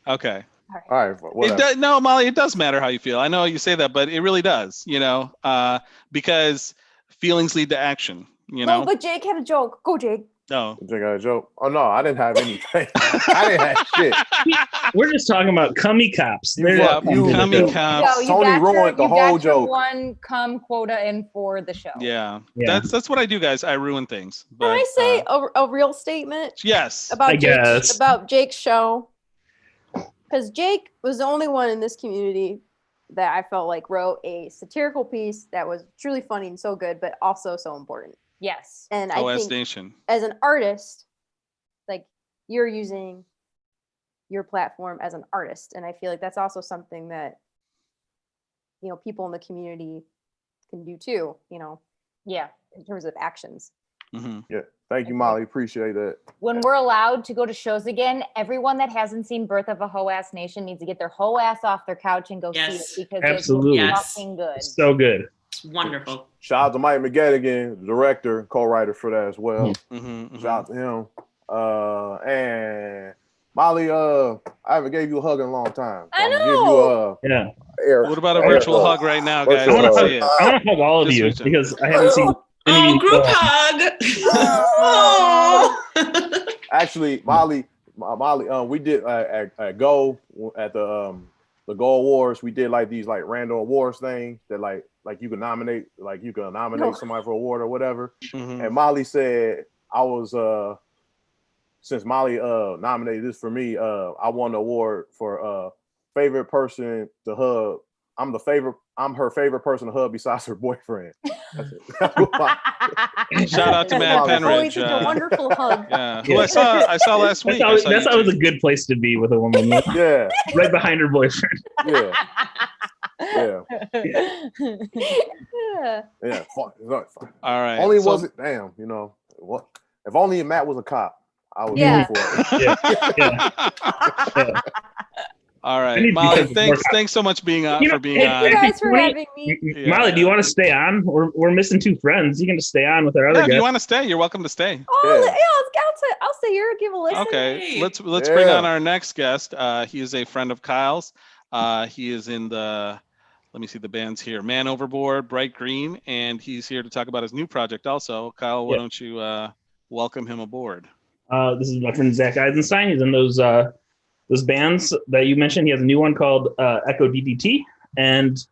Okay. All right. No, Molly, it does matter how you feel. I know you say that, but it really does, because feelings lead to action, No, but Jake had a joke. Go, Jake. No. Jake had a joke. Oh, no, I didn't have anything. I didn't have shit. We're just talking about cummy cops. Cummy cops. Tony ruined the whole joke. One cum quota in for the show. Yeah. That's what I do, guys. I ruin things. But, can I say a real statement? Yes. About Jake's show? Because Jake was the only one in this community that I felt like wrote a satirical piece that was truly funny and so good, but also so important. Yes. And I OS think Nation. As an artist, like, you're using your platform as an artist. And I feel like that's also something that, people in the community can do too, Yeah. in terms of actions. Yeah. Thank you, Molly. Appreciate that. When we're allowed to go to shows again, everyone that hasn't seen Birth of a Hoe Ass Nation needs to get their whole ass off their couch and go see it because absolutely. it's fucking good. So good. It's wonderful. Shout out to Mike McGettigan, director, co-writer for that as well. Shout out to him. And Molly, I haven't gave you a hug in a long time. So I know. Give you What about a virtual hug right now, guys? I want Let's to see it. hug all of you because I haven't seen any Group hug. Actually, Molly, we did at Go at the Go Awards. We did like these like random awards things that like you can nominate somebody for an award or whatever. And Molly said I was since Molly nominated this for me, I won the award for favorite person to hug. I'm her favorite person to hug besides her boyfriend. Shout out to Matt Penridge. Such a wonderful hug. Yeah, who I saw last week. That's always a good place to be with a woman. Yeah, right behind her boyfriend. Yeah. All right. Only was it damn, what? If only Matt was a cop, I would go for it. All right, Molly. Thanks so much for being on. Thank you guys for having me. Molly, do you want to stay on? We're missing 2 friends. You can just stay on with our other guests. If you want to stay, you're welcome to stay. I'll stay here and give a listen. Okay, let's bring on our next guest. He is a friend of Kyle's. He is in the, let me see the bands here, Man Overboard, Bright Green, and he's here to talk about his new project also. Kyle, why don't you welcome him aboard? This is my friend Zach Eisenstein. He's in those bands that you mentioned. He has a new one called Echo DDT, and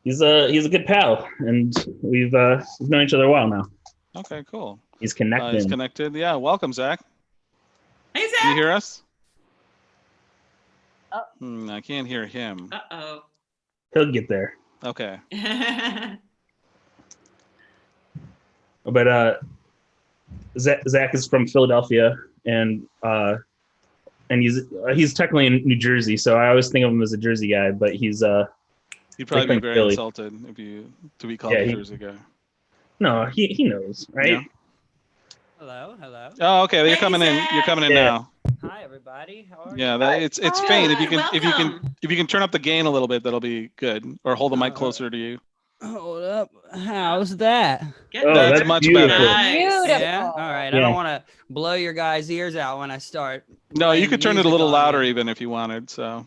he's a good pal, and we've known each other a while now. Okay, cool. He's connected. Yeah, welcome, Zach. Hey, Zach. Can you hear us? Oh. I can't hear him. Uh-oh. He'll get there. Okay. But Zach is from Philadelphia, and he's technically in New Jersey, so I always think of him as a Jersey guy, but he's he'd probably be very insulted to be called a Jersey guy. No, he knows, right? Yeah. Hello. Oh, okay. You're coming in. You're coming in now. Hi, everybody. How are you? Yeah, it's faint. If you can turn up the gain a little bit, that'll be good. Or hold the mic closer to you. Hold up. How's that? That's much beautiful. better. Beautiful. Yeah. All right. I don't want to blow your guys' ears out when I start. No, you could turn it a little louder even if you wanted. So.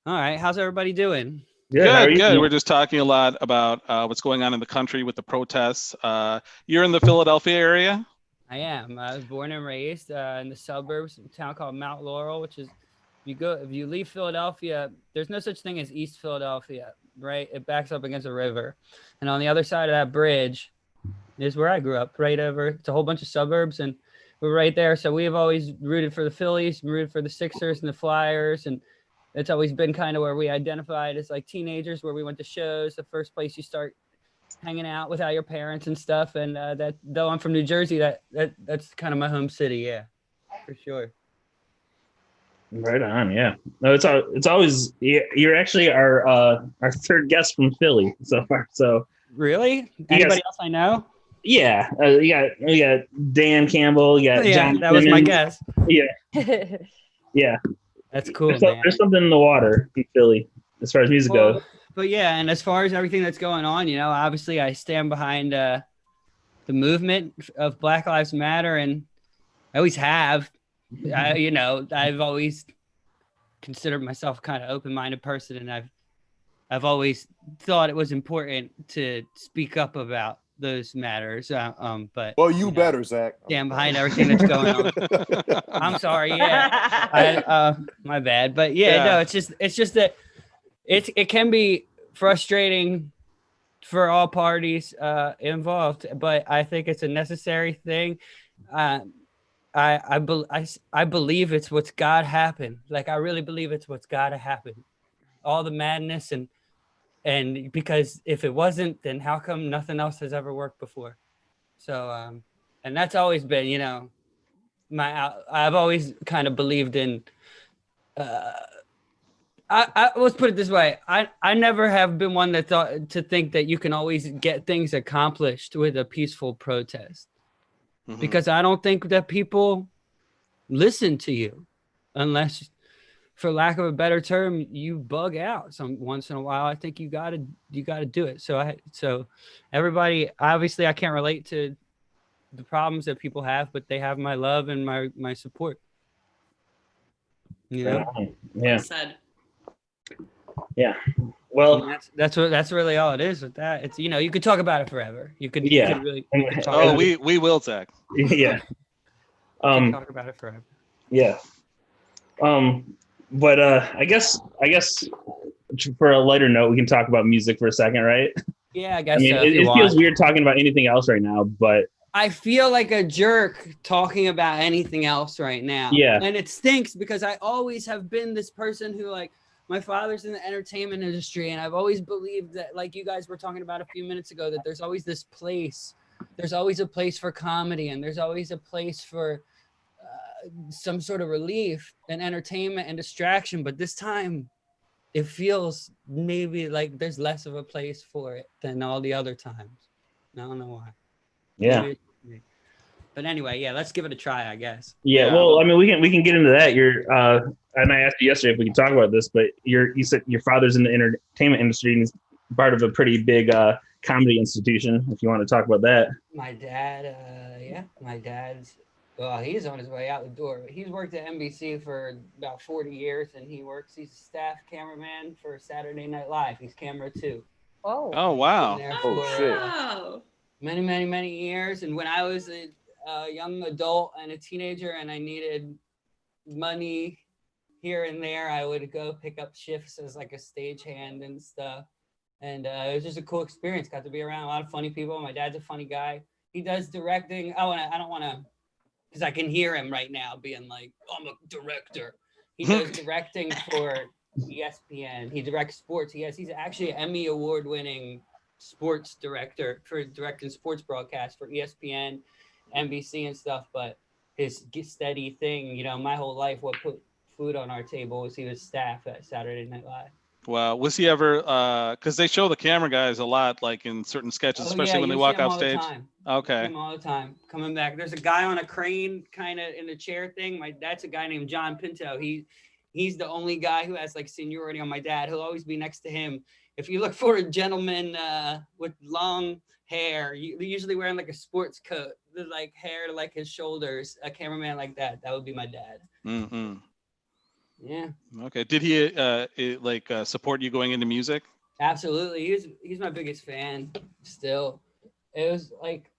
All right. How's everybody doing? Good. We're just talking a lot about what's going on in the country with the protests. You're in the Philadelphia area? I am. I was born and raised in the suburbs, a town called Mount Laurel, which is if you leave Philadelphia, there's no such thing as East Philadelphia, right? It backs up against a river. And on the other side of that bridge is where I grew up, right over. It's a whole bunch of suburbs, and we're right there. So we've always rooted for the Phillies, rooted for the Sixers and the Flyers, and it's always been kind of where we identified as like teenagers, where we went to shows, the first place you start hanging out without your parents and stuff. And that, though I'm from New Jersey, that's kind of my home city. Yeah, for sure. Right on. Yeah. No, it's always, you're actually our third guest from Philly so far. So really, anybody else I know? Yeah. You got Dan Campbell. You got John that was my guess. Yeah. Yeah. That's cool. There's something in the water in Philly as far as music goes. But yeah, and as far as everything that's going on, obviously I stand behind the movement of Black Lives Matter, and I always have. I've always considered myself kind of open-minded person, and I've always thought it was important to speak up about those matters. But you better, Zach. Stand behind everything that's going on. I'm sorry. Yeah, my bad. But no, it's just that it can be frustrating for all parties involved, but I think it's a necessary thing. I believe it's what's got to happen. Like, I really believe it's what's got to happen. All the madness and because if it wasn't, then how come nothing else has ever worked before? So, and that's always been, I've always kind of believed in, let's put it this way. I never have been one that thought to think that you can always get things accomplished with a peaceful protest. because I don't think that people listen to you unless, for lack of a better term, you bug out once in a while. I think you gotta do it. So everybody, obviously I can't relate to the problems that people have, but they have my love and my support. Yeah. Well said. Yeah. Well, that's really all it is with that. It's, you could talk about it forever. You could really. We will, Zach. Yeah. Talk about it forever. Yeah. But I guess for a lighter note, we can talk about music for a second, right? Yeah, I guess. I mean, so, it feels weird talking about anything else right now, but I feel like a jerk talking about anything else right now. Yeah. And it stinks because I always have been this person who, like, my father's in the entertainment industry, and I've always believed that, like you guys were talking about a few minutes ago, that there's always this place. There's always a place for comedy, and there's always a place for some sort of relief and entertainment and distraction. But this time, it feels maybe like there's less of a place for it than all the other times. I don't know why. Yeah. But anyway, yeah, let's give it a try, I guess. Yeah. Well, I mean, we can get into that. And I asked you yesterday if we could talk about this, but you said your father's in the entertainment industry and he's part of a pretty big comedy institution. If you want to talk about that. My dad, well, he's on his way out the door. He's worked at NBC for about 40 years, and he's a staff cameraman for Saturday Night Live. He's camera 2. Oh, wow. Wow. Many, many, many years. And when I was a young adult and a teenager and I needed money here and there, I would go pick up shifts as like a stagehand and stuff. And it was just a cool experience. Got to be around a lot of funny people. My dad's a funny guy. He does directing. Oh, and I don't want to, because I can hear him right now being like, oh, I'm a director. He does directing for ESPN. He directs sports. He's actually an Emmy award-winning sports director for directing sports broadcasts for ESPN, NBC and stuff. But his steady thing, my whole life, what put food on our table was he was staff at Saturday Night Live. Wow. Was he ever, because they show the camera guys a lot, like in certain sketches, especially when they walk off stage. Okay. Him all the time. Coming back. There's a guy on a crane kind of in the chair thing. That's a guy named John Pinto. He's the only guy who has like seniority on my dad. He'll always be next to him. If you look for a gentleman with long hair, usually wearing like a sports coat, with like hair to like his shoulders, a cameraman like that would be my dad. Mm-hmm. Yeah. Okay. Did he support you going into music? Absolutely. He's my biggest fan still. It was like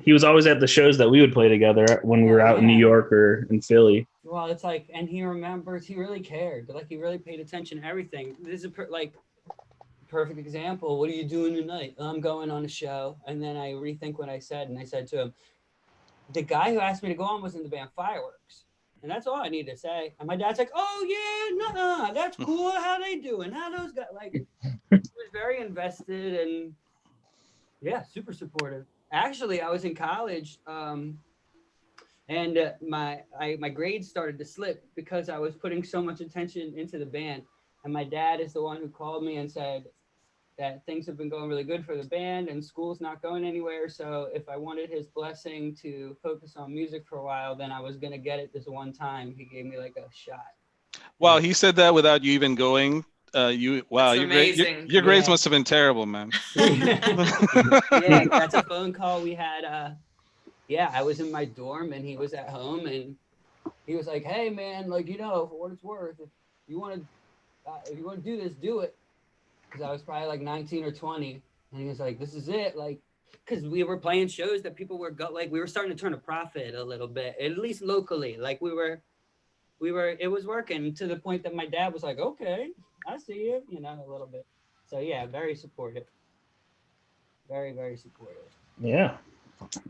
he was always at the shows that we would play together when we were out in New York or in Philly. Well, it's like, and he remembers, he really cared. Like he really paid attention to everything. This is perfect example. What are you doing tonight? I'm going on a show. And then I rethink what I said, and I said to him, the guy who asked me to go on was in the band Fireworks. And that's all I need to say. And my dad's like, oh yeah, that's cool. How they doing? How those guys, like, he was very invested and yeah, super supportive. Actually, I was in college and my grades started to slip because I was putting so much attention into the band. And my dad is the one who called me and said that things have been going really good for the band and school's not going anywhere. So if I wanted his blessing to focus on music for a while, then I was going to get it this one time. He gave me like a shot. Wow, he said that without you even going. Your grades must have been terrible, man. Yeah, that's a phone call we had. I was in my dorm and he was at home and he was like, hey man, like, for what it's worth, if you want to do this, do it. Because I was probably like 19 or 20. And he was like, this is it. Like, because we were playing shows that people were we were starting to turn a profit a little bit, at least locally. Like it was working to the point that my dad was like, okay, I see you, a little bit. So yeah, very supportive. Very, very supportive. Yeah.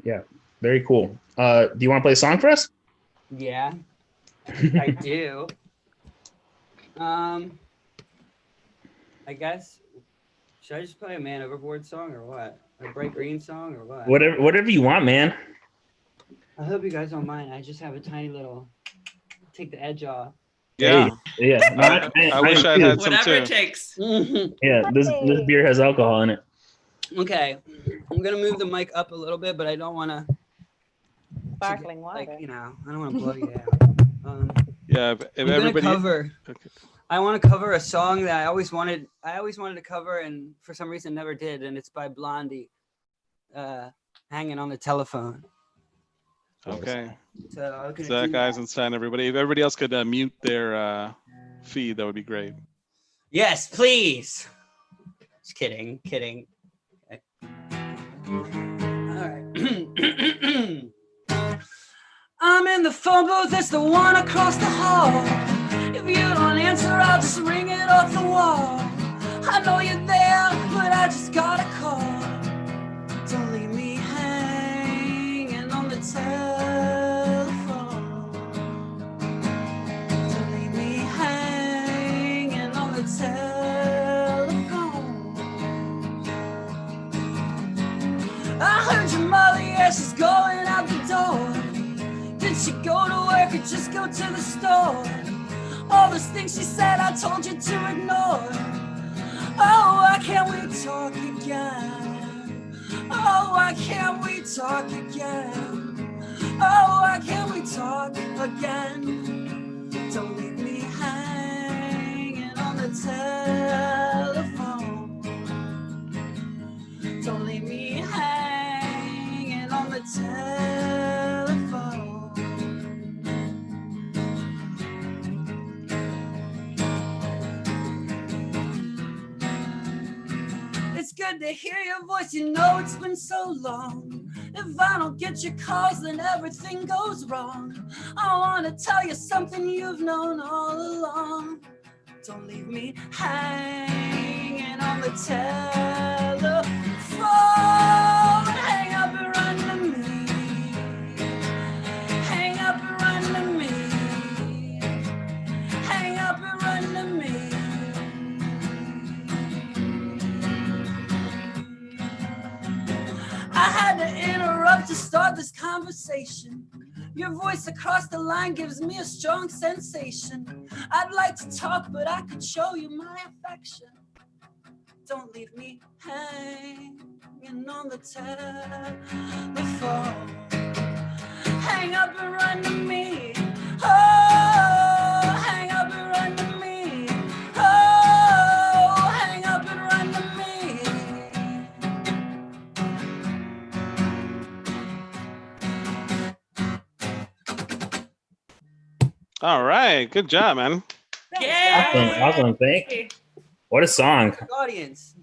Yeah. Very cool. Do you want to play a song for us? Yeah, I do. I guess, should I just play a Man Overboard song or what? A Bright Green song or what? Whatever you want, man. I hope you guys don't mind. I just have a tiny little, take the edge off. Yeah. Yeah. I wish I had some whatever too. It takes. Yeah, this beer has alcohol in it. Okay. I'm going to move the mic up a little bit, but I don't want to sparkling water. Like, you know, I don't want to blow you out. Yeah, if I'm everybody gonna cover. Okay. I want to cover a song that I always wanted to cover, and for some reason never did, and it's by Blondie, "Hanging on the Telephone." Okay. So Zach, Eisenstein, everybody. If everybody else could mute their feed, that would be great. Yes, please. Just kidding. Okay. All right. I'm in the phone booth, it's the one across the hall. If you don't answer, I'll just ring it off the wall. I know you're there, but I just got a call. Don't leave me hanging on the telephone. Don't leave me hanging on the telephone. I heard your mother, yeah, she's going out the door. Did she go to work or just go to the store? All those things she said I told you to ignore. Oh, why can't we talk again? Oh, why can't we talk again? Oh, why can't we talk again? Don't leave me hanging on the telephone. Don't leave me hanging on the telephone. It's good to hear your voice, you know it's been so long. If I don't get your calls, then everything goes wrong. I want to tell you something you've known all along. Don't leave me hanging on the telephone. Hang up and run to me. Hang up and run to me. Hang up and run to me. I had to interrupt to start this conversation. Your voice across the line gives me a strong sensation. I'd like to talk, but I could show you my affection. Don't leave me hanging on the telephone. Hang up and run to me. Oh, hang up and run to me. Oh, hang up and run to me. All right, good job, man. Yeah. Awesome. Thank you. What a song. Audience.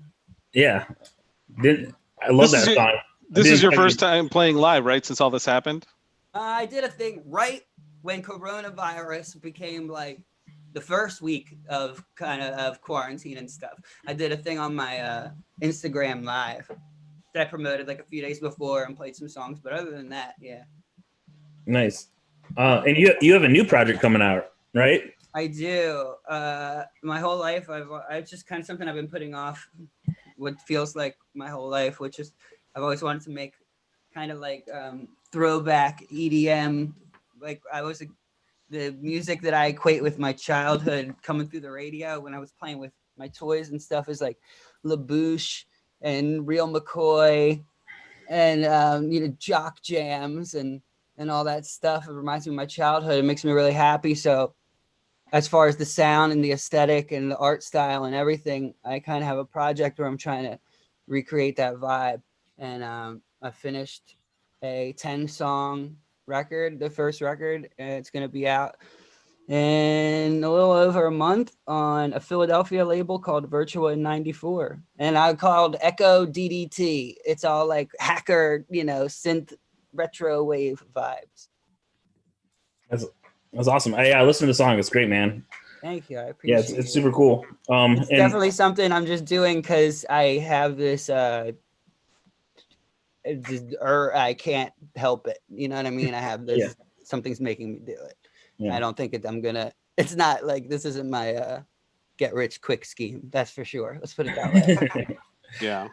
Yeah. I love that song. This is your first time playing live, right? Since all this happened? I did a thing right when coronavirus became like the first week of of quarantine and stuff. I did a thing on my Instagram live that I promoted like a few days before and played some songs. But other than that, yeah. Nice. And you have a new project coming out, right? I do. My whole life, I've just kind of something I've been putting off. What feels like my whole life, which is I've always wanted to make kind of like throwback EDM. Like the music that I equate with my childhood coming through the radio when I was playing with my toys and stuff is like LaBouche and Real McCoy and jock jams and all that stuff. It reminds me of my childhood. It makes me really happy. So as far as the sound and the aesthetic and the art style and everything, I kind of have a project where I'm trying to recreate that vibe. And I finished a 10-song record, the first record, and it's going to be out in a little over a month on a Philadelphia label called Virtua 94. And I called Echo DDT. It's all like hacker, synth retro wave vibes. That's awesome. I listened to the song. It's great, man. Thank you. I appreciate it. It's super cool. It's definitely something I'm just doing because I have this I can't help it. You know what I mean? I have this something's making me do it. Yeah. I don't think it's not like this isn't my get rich quick scheme. That's for sure. Let's put it that way. Yeah.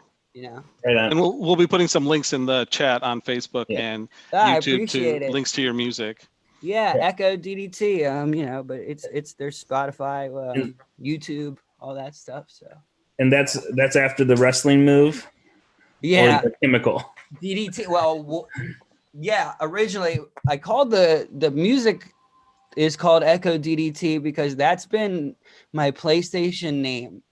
Right on. And we'll be putting some links in the chat on Facebook and YouTube to links to your music. Yeah, Echo DDT. But it's there's Spotify, YouTube, all that stuff. So. And that's after the wrestling move. Yeah. Or the chemical. DDT. Well, Yeah, originally I called the music is called Echo DDT because that's been my PlayStation name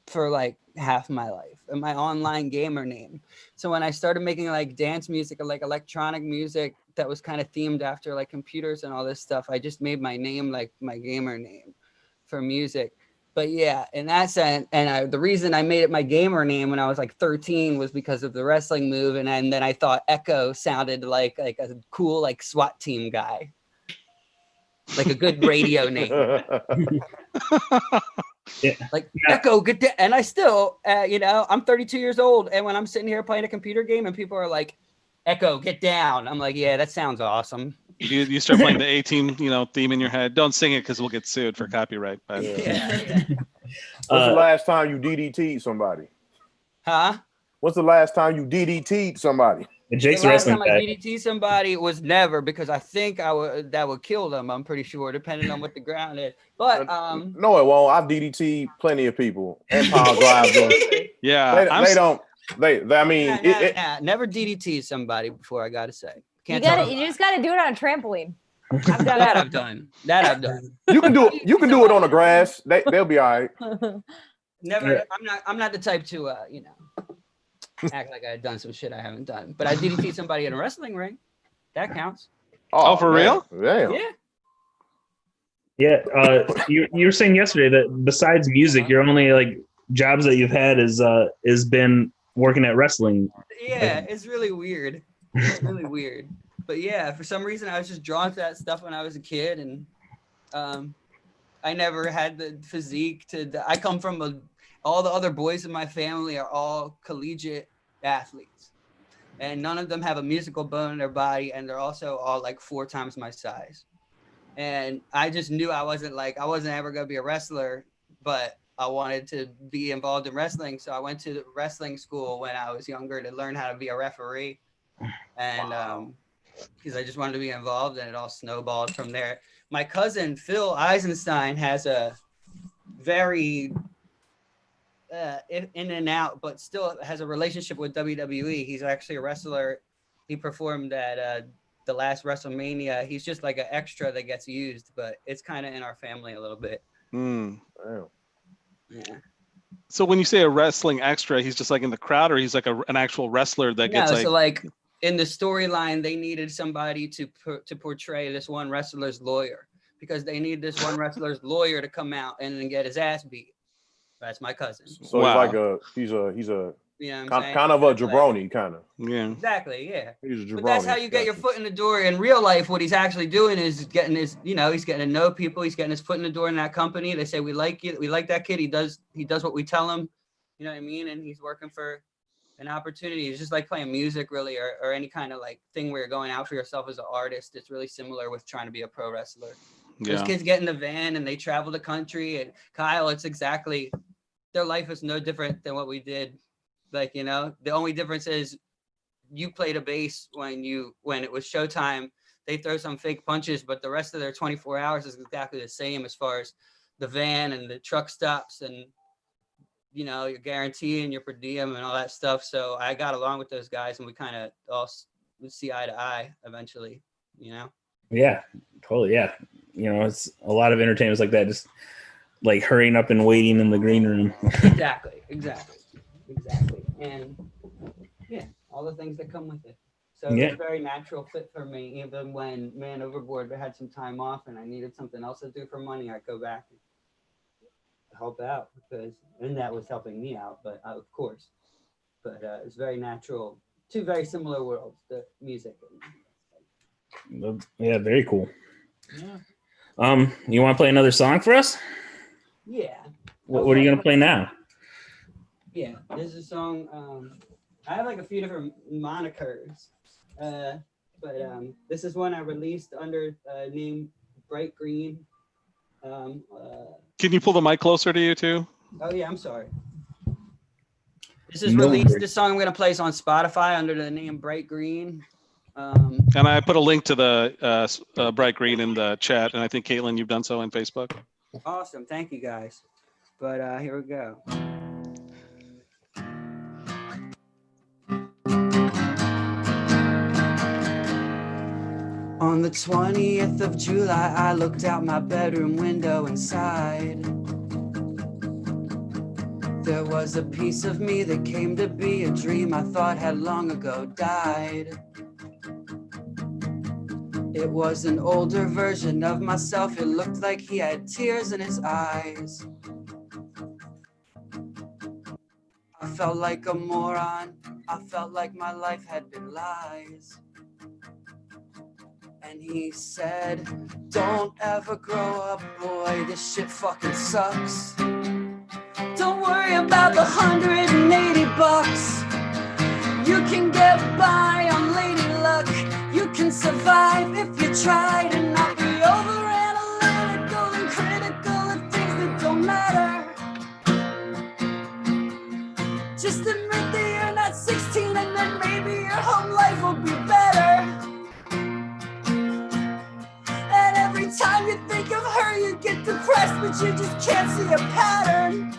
for like half my life and my online gamer name. So when I started making like dance music or like electronic music that was kind of themed after like computers and all this stuff, I just made my name like my gamer name for music. But yeah, in that sense, and the reason I made it my gamer name when I was like 13 was because of the wrestling move, and then I thought Echo sounded like a cool like SWAT team guy, like a good radio name. Yeah. Like Echo, get that. And I still, I'm 32 years old, and when I'm sitting here playing a computer game and people are like, Echo, get down, I'm like, yeah, that sounds awesome. You start playing the A-Team, theme in your head. Don't sing it because we'll get sued for copyright. But Yeah. When's the last time you DDT'd somebody? Huh? When's the last time you DDT'd somebody? Jake's the last wrestling time I guy. DDT somebody was never, because I think that would kill them. I'm pretty sure, depending on what the ground is. But no, it won't. I've DDT'd plenty of people and power drive them. Yeah, they don't. I mean, never DDT somebody before. I gotta say, you just gotta do it on a trampoline. I've done that. You can do it. You can do it on the grass. They'll be all right. Never. I'm not the type to act like I had done some shit I haven't done. But I DDT somebody in a wrestling ring. That counts. Oh, for real? Damn. Yeah. You were saying yesterday that besides music, your only like jobs that you've had is been working at wrestling. Yeah, it's really weird. It's really weird. But yeah, for some reason I was just drawn to that stuff when I was a kid, and I never had the physique I come from all the other boys in my family are all collegiate athletes, and none of them have a musical bone in their body, and they're also all like 4 times my size. And I just knew I wasn't ever going to be a wrestler, but I wanted to be involved in wrestling. So I went to wrestling school when I was younger to learn how to be a referee. And because I just wanted to be involved, and it all snowballed from there. My cousin, Phil Eisenstein, has a very in and out, but still has a relationship with WWE. He's actually a wrestler. He performed at the last WrestleMania. He's just like an extra that gets used, but it's kind of in our family a little bit. Wow. Yeah. So when you say a wrestling extra, he's just like in the crowd, or he's like an actual wrestler that gets so like in the storyline, they needed somebody to portray this one wrestler's lawyer, because they need this one wrestler's lawyer to come out and then get his ass beat. That's my cousin. So he's a kind of a jabroni, kind of. Yeah. Exactly. Yeah. He's a jabroni. But that's how you get your foot in the door. In real life, what he's actually doing is getting his, he's getting to know people. He's getting his foot in the door in that company. They say, we like you. We like that kid. He does what we tell him. You know what I mean? And he's working for an opportunity. It's just like playing music, really, or any kind of like thing where you're going out for yourself as an artist. It's really similar with trying to be a pro wrestler. Yeah. Those kids get in the van and they travel the country. And Kyle, it's exactly, their life is no different than what we did. Like, the only difference is you played a bass when it was showtime. They throw some fake punches, but the rest of their 24 hours is exactly the same as far as the van and the truck stops and, your guarantee and your per diem and all that stuff. So I got along with those guys, and we kind of all see eye to eye eventually, Yeah, totally. Yeah. It's a lot of entertainers like that, just like hurrying up and waiting in the green room. Exactly. And yeah, all the things that come with it. So it's a very natural fit for me. Even when Overboard had some time off and I needed something else to do for money, I'd go back and help out, and that was helping me out, but of course. But it's very natural. 2 very similar worlds, the music. Yeah, very cool. Yeah. You want to play another song for us? Yeah. What are you gonna play now? Yeah, this is a song. I have like a few different monikers, but this is one I released under name Bright Green. Can you pull the mic closer to you too? Oh yeah, I'm sorry. This is released. This song I'm gonna play is on Spotify under the name Bright Green. And I put a link to the Bright Green in the chat, and I think Caitlin, you've done so on Facebook. Awesome, thank you guys. But here we go. On the 20th of July, I looked out my bedroom window and sighed. There was a piece of me that came to be a dream I thought had long ago died. It was an older version of myself. It looked like he had tears in his eyes. I felt like a moron. I felt like my life had been lies. And he said, don't ever grow up, boy, this shit fucking sucks. Don't worry about the $180. You can get by on lady luck. You can survive if you try to not be over analytical and critical of things that don't matter. Just admit that you're not 16 and then maybe your home life will be better. And every time you think of her, you get depressed, but you just can't see a pattern.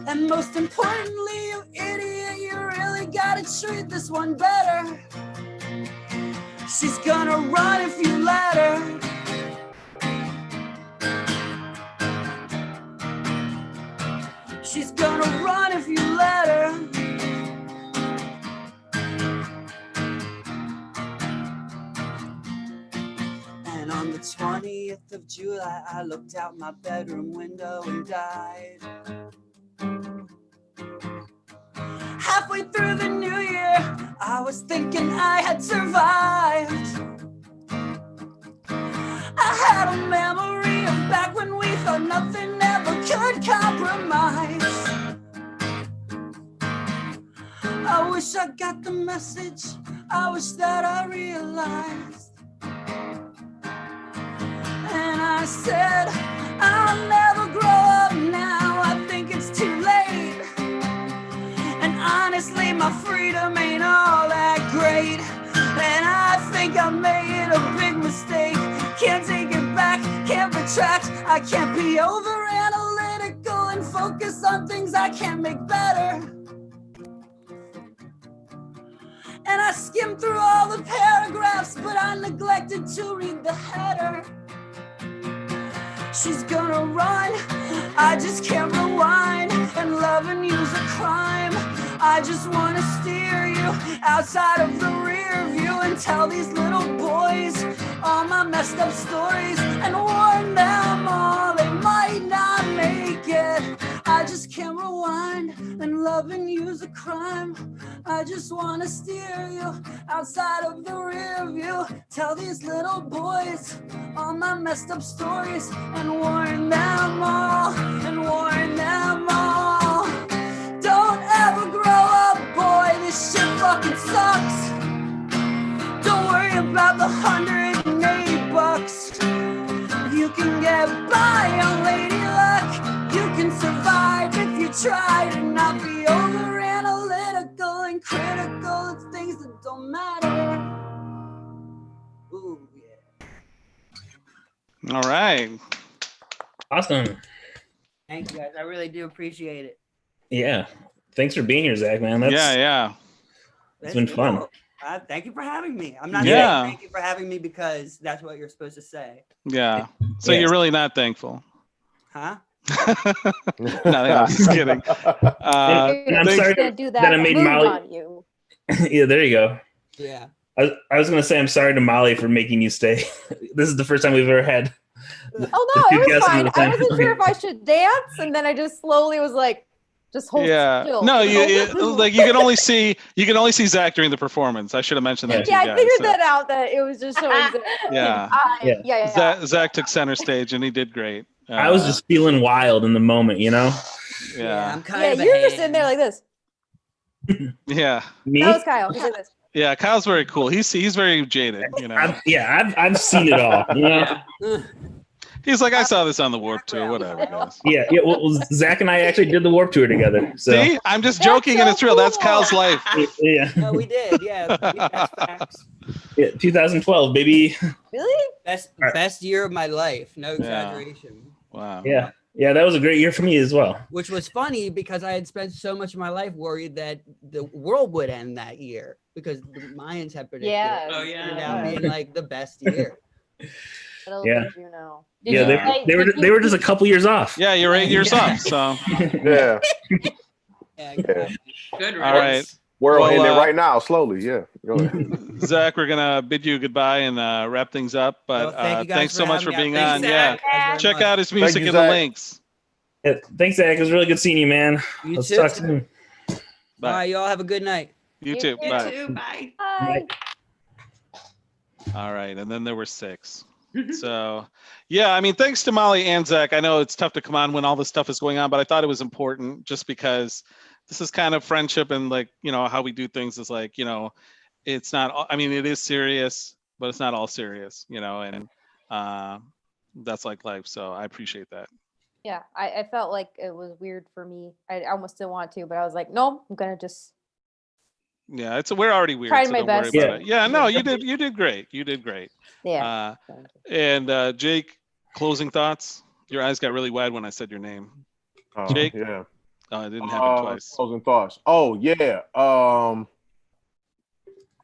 And most importantly, you idiot, you really gotta treat this one better. She's gonna run if you let her. She's gonna run if you let her. And on the 20th of July, I looked out my bedroom window and died. Halfway through the new year, I was thinking I had survived. I had a memory of back when we thought nothing ever could compromise. I wish I got the message. I wish that I realized. And I said, I'll never grow up now. I think it's too late. And honestly, my freedom ain't all that great. And I think I made a big mistake. Can't take it back, can't retract. I can't be over analytical and focus on things I can't make better. And I skimmed through all the paragraphs, but I neglected to read the header. She's gonna run, I just can't rewind. And loving you's a crime. I just wanna steer you outside of the rear view and tell these little boys all my messed up stories and warn them all they might not make it. I just can't rewind, and loving you's a crime. I just wanna steer you outside of the rear view, tell these little boys all my messed up stories and warn them all, and warn them all. Don't ever grow up, boy, this shit fucking sucks. Don't worry about the $180. You can get by on lady luck. You can survive if you try to not be over analytical and critical of things that don't matter. Ooh, yeah. All right. Awesome. Thank you guys. I really do appreciate it. Yeah. Thanks for being here, Zach, man. Yeah. It's been fun. Thank you for having me. I'm not saying thank you for having me because that's what you're supposed to say. Yeah. So you're really not thankful. Huh? No, I'm just kidding. I'm sorry that I made Molly. On you. Yeah, there you go. Yeah. I was going to say I'm sorry to Molly for making you stay. This is the first time we've ever had. Oh no, it was fine. I wasn't sure if I should dance, and then I just slowly was like, just hold still. No, you can only see Zach during the performance. I should have mentioned that. Yeah, I figured that out. That it was just showing. Yeah. Zach took center stage and he did great. I was just feeling wild in the moment, you know. Yeah. I'm kind of. You were sitting there like this. Yeah. Me? That was Kyle. He's like this. Yeah, Kyle's very cool. He's very jaded, you know. I've seen it all. You know? He's like, I saw this on the Warped Tour, whatever, guys. Yeah. Well, Zach and I actually did the Warped Tour together. So. See, I'm just joking, and it's real. That's Kyle's life. Yeah. No, we did. Yeah. That's facts. Yeah, 2012, baby. Really? Best year of my life. No exaggeration. Wow. Yeah. Yeah, that was a great year for me as well. Which was funny because I had spent so much of my life worried that the world would end that year because the Mayans had predicted it turned out being like the best year. Little Yeah. did you know. They were just a couple years off. Yeah, you're 8 years off. So Yeah. Exactly. Good. All right. We're in there right now, slowly. Yeah. Go ahead. Zach, we're gonna bid you goodbye and wrap things up. But thanks so much for being on. Zach. Yeah, check out his music in the links. Yeah, thanks, Zach. It was really good seeing you, man. You too. Talk soon. Bye. Y'all have a good night. You too. Bye. You too. Bye. Bye. All right, and then there were 6. So, yeah, I mean, thanks to Molly and Zach. I know it's tough to come on when all this stuff is going on, but I thought it was important just because this is kind of friendship and like, you know, how we do things is like, you know, it's not, I mean, it is serious, but it's not all serious, you know, and that's like life. So I appreciate that. Yeah, I felt like it was weird for me. I almost didn't want to, but I was like, no, I'm gonna just. Yeah, we're already weird. Tried so my don't best. worry about it. Yeah, no, you did great. You did great. Yeah. And Jake, closing thoughts. Your eyes got really wide when I said your name. Jake. Yeah. Oh, it didn't happen twice. Closing thoughts. Oh yeah.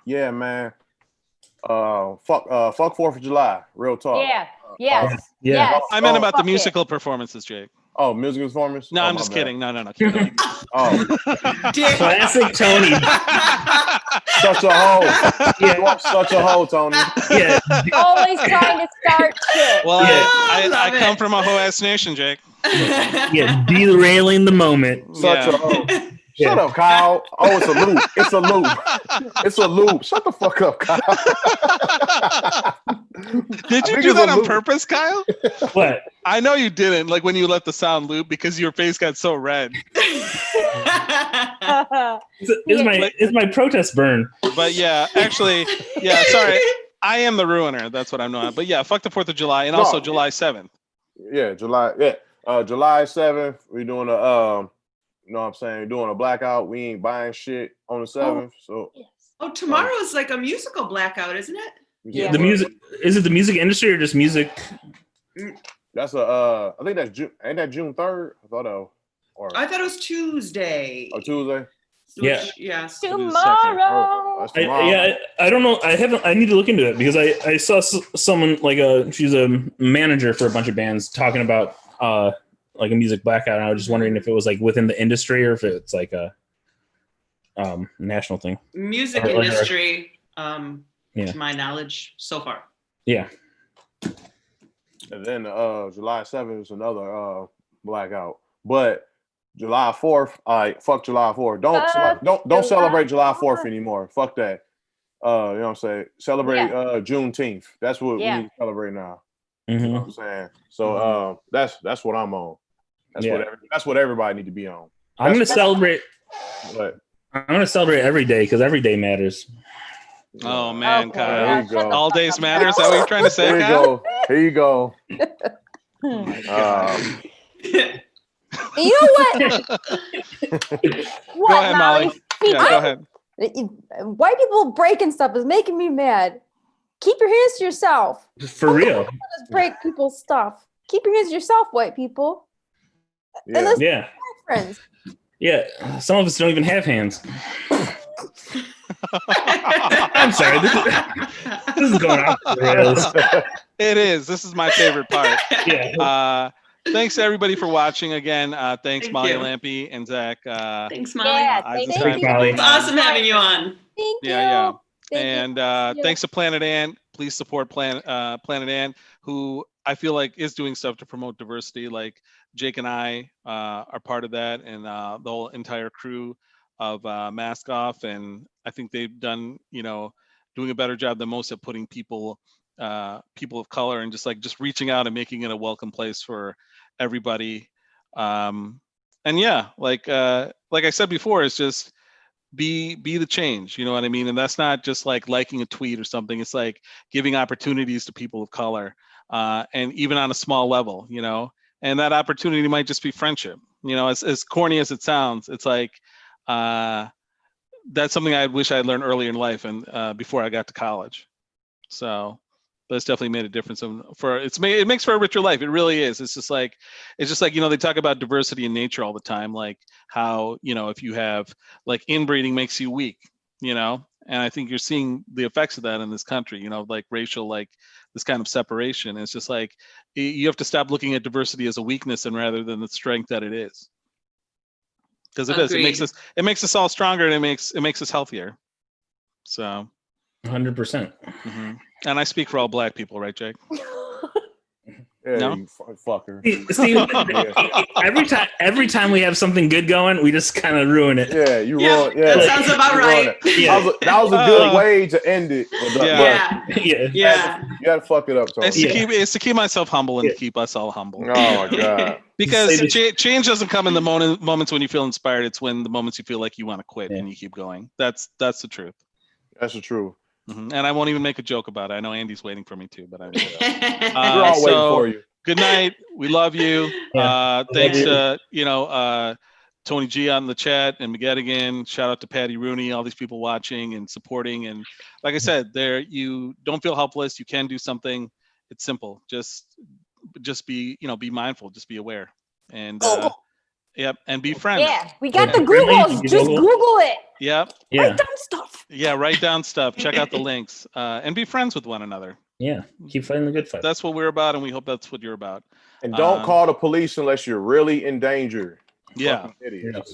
Yeah, man. Fuck 4th of July. Real talk. Yeah. Yes. Yeah. Yes. I meant about the Fuck musical performances, Jake. Oh, music performance? No, Oh, I'm my just bad. kidding. No. Keep going. Oh, Classic Tony. such a hoe. You are such a hoe, Tony. Yeah. Always trying to start shit. Well, Yeah. I come from a hoe ass nation, Jake. Yeah, derailing the moment. Such a hoe. Shut up, Kyle. Oh, it's a loop. It's a loop. It's a loop. Shut the fuck up, Kyle. Did you think do it's that a on loop. purpose, Kyle? What? I know you didn't. Like when you let the sound loop because your face got so red. It's my protest burn. But yeah, actually, yeah. Sorry, I am the ruiner. That's what I'm not. But yeah, fuck the 4th of July and also July 7th. Yeah, July 7th. We're doing a you know what I'm saying, doing a blackout. We ain't buying shit on the 7th. So Tomorrow's like a musical blackout, isn't it? Yeah. The music, is it the music industry or just music? That's I think that's June. Ain't that June 3rd? I thought it was Tuesday. or Tuesday. Yeah. Yes. Tomorrow. That's tomorrow. I don't know. I need to look into it because I saw someone like she's a manager for a bunch of bands talking about like a music blackout. And I was just wondering if it was like within the industry or if it's like a national thing. Music industry, to my knowledge, so far. Yeah. And then July 7th is another blackout. But July 4th, fuck July 4th. Don't celebrate July 4th anymore. Fuck that. You know what I'm saying? Celebrate Juneteenth. That's what we need to celebrate now. Mm-hmm. You know what I'm saying? So that's what I'm on. That's what everybody need to be on. I'm gonna celebrate. But I'm gonna celebrate every day because every day matters. Oh man, Okay. Kyle. There you go. All days matter. Is that what you're trying to say, Here you Kyle? go. Here you go. Oh my God. You know what? What, Go ahead, Molly. Yeah, go ahead. White people breaking stuff is making me mad. Keep your hands to yourself. For real. Just break people's stuff. Keep your hands to yourself, white people. Yeah. Unless Yeah. friends. Yeah. Some of us don't even have hands. I'm sorry. This is going off the rails. It is. This is my favorite part. Yeah. Thanks to everybody for watching again. Thanks, Thank Molly you. Lampy and Zach. Thanks, Molly. Yeah, Eisenstein thank for you. Molly. It's awesome having you on. Thank you. Yeah. Thank And you. thanks to Planet Ant. Please support Planet Ant, who I feel like is doing stuff to promote diversity. Like Jake and I are part of that, and the whole entire crew of Mask Off. And I think they've done, doing a better job than most at putting people of color and just reaching out and making it a welcome place for everybody. And yeah, like I said before, it's just be the change, you know what I mean? And that's not just like liking a tweet or something. It's like giving opportunities to people of color, and even on a small level, and that opportunity might just be friendship. As corny as it sounds, it's like that's something I wish I'd learned earlier in life and before I got to college. So but it's definitely made a difference. It makes for a richer life. It really is. It's just like they talk about diversity in nature all the time, like how if you have like inbreeding makes you weak, and I think you're seeing the effects of that in this country. Like racial, like this kind of separation. It's just like you have to stop looking at diversity as a weakness and rather than the strength that it is. Because it is. It makes us all stronger, and it makes us healthier. So 100%. And I speak for all Black people, right, Jake? Yeah, no? you fucker. Steve, every time we have something good going, we just kind of ruin it. Yeah, you ruin. Yeah, that sounds about right. Yeah. That was a good way to end it. Yeah. You gotta fuck it up, Tony. It's to keep myself humble and to keep us all humble. Oh my God. Because change doesn't come in the moments when you feel inspired. It's when the moments you feel like you want to quit and you keep going. That's the truth. That's the truth. And I won't even make a joke about it. I know Andy's waiting for me too, but I'm we're all waiting for you. Good night. We love you. Thanks to Tony G on the chat and McGettigan. Shout out to Patty Rooney, all these people watching and supporting. And like I said, you don't feel helpless. You can do something. It's simple. Just be mindful. Just be aware. And and be friends. Yeah, we got the Googles. Just Google it. Yep. Write down stuff. Yeah, write down stuff. Check out the links. And be friends with one another. Yeah, keep fighting the good fight. That's what we're about, and we hope that's what you're about. And don't call the police unless you're really in danger. Yeah. Idiots.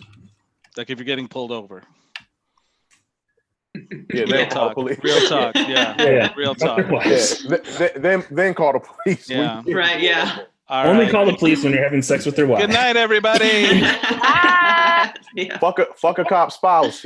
Like if you're getting pulled over. Yeah, real talk. Real talk. Yeah. Real talk. Yeah. Then call the police. Yeah. Right. Yeah. Only call the police when you're having sex with their wife. Good night, everybody. Fuck a cop spouse.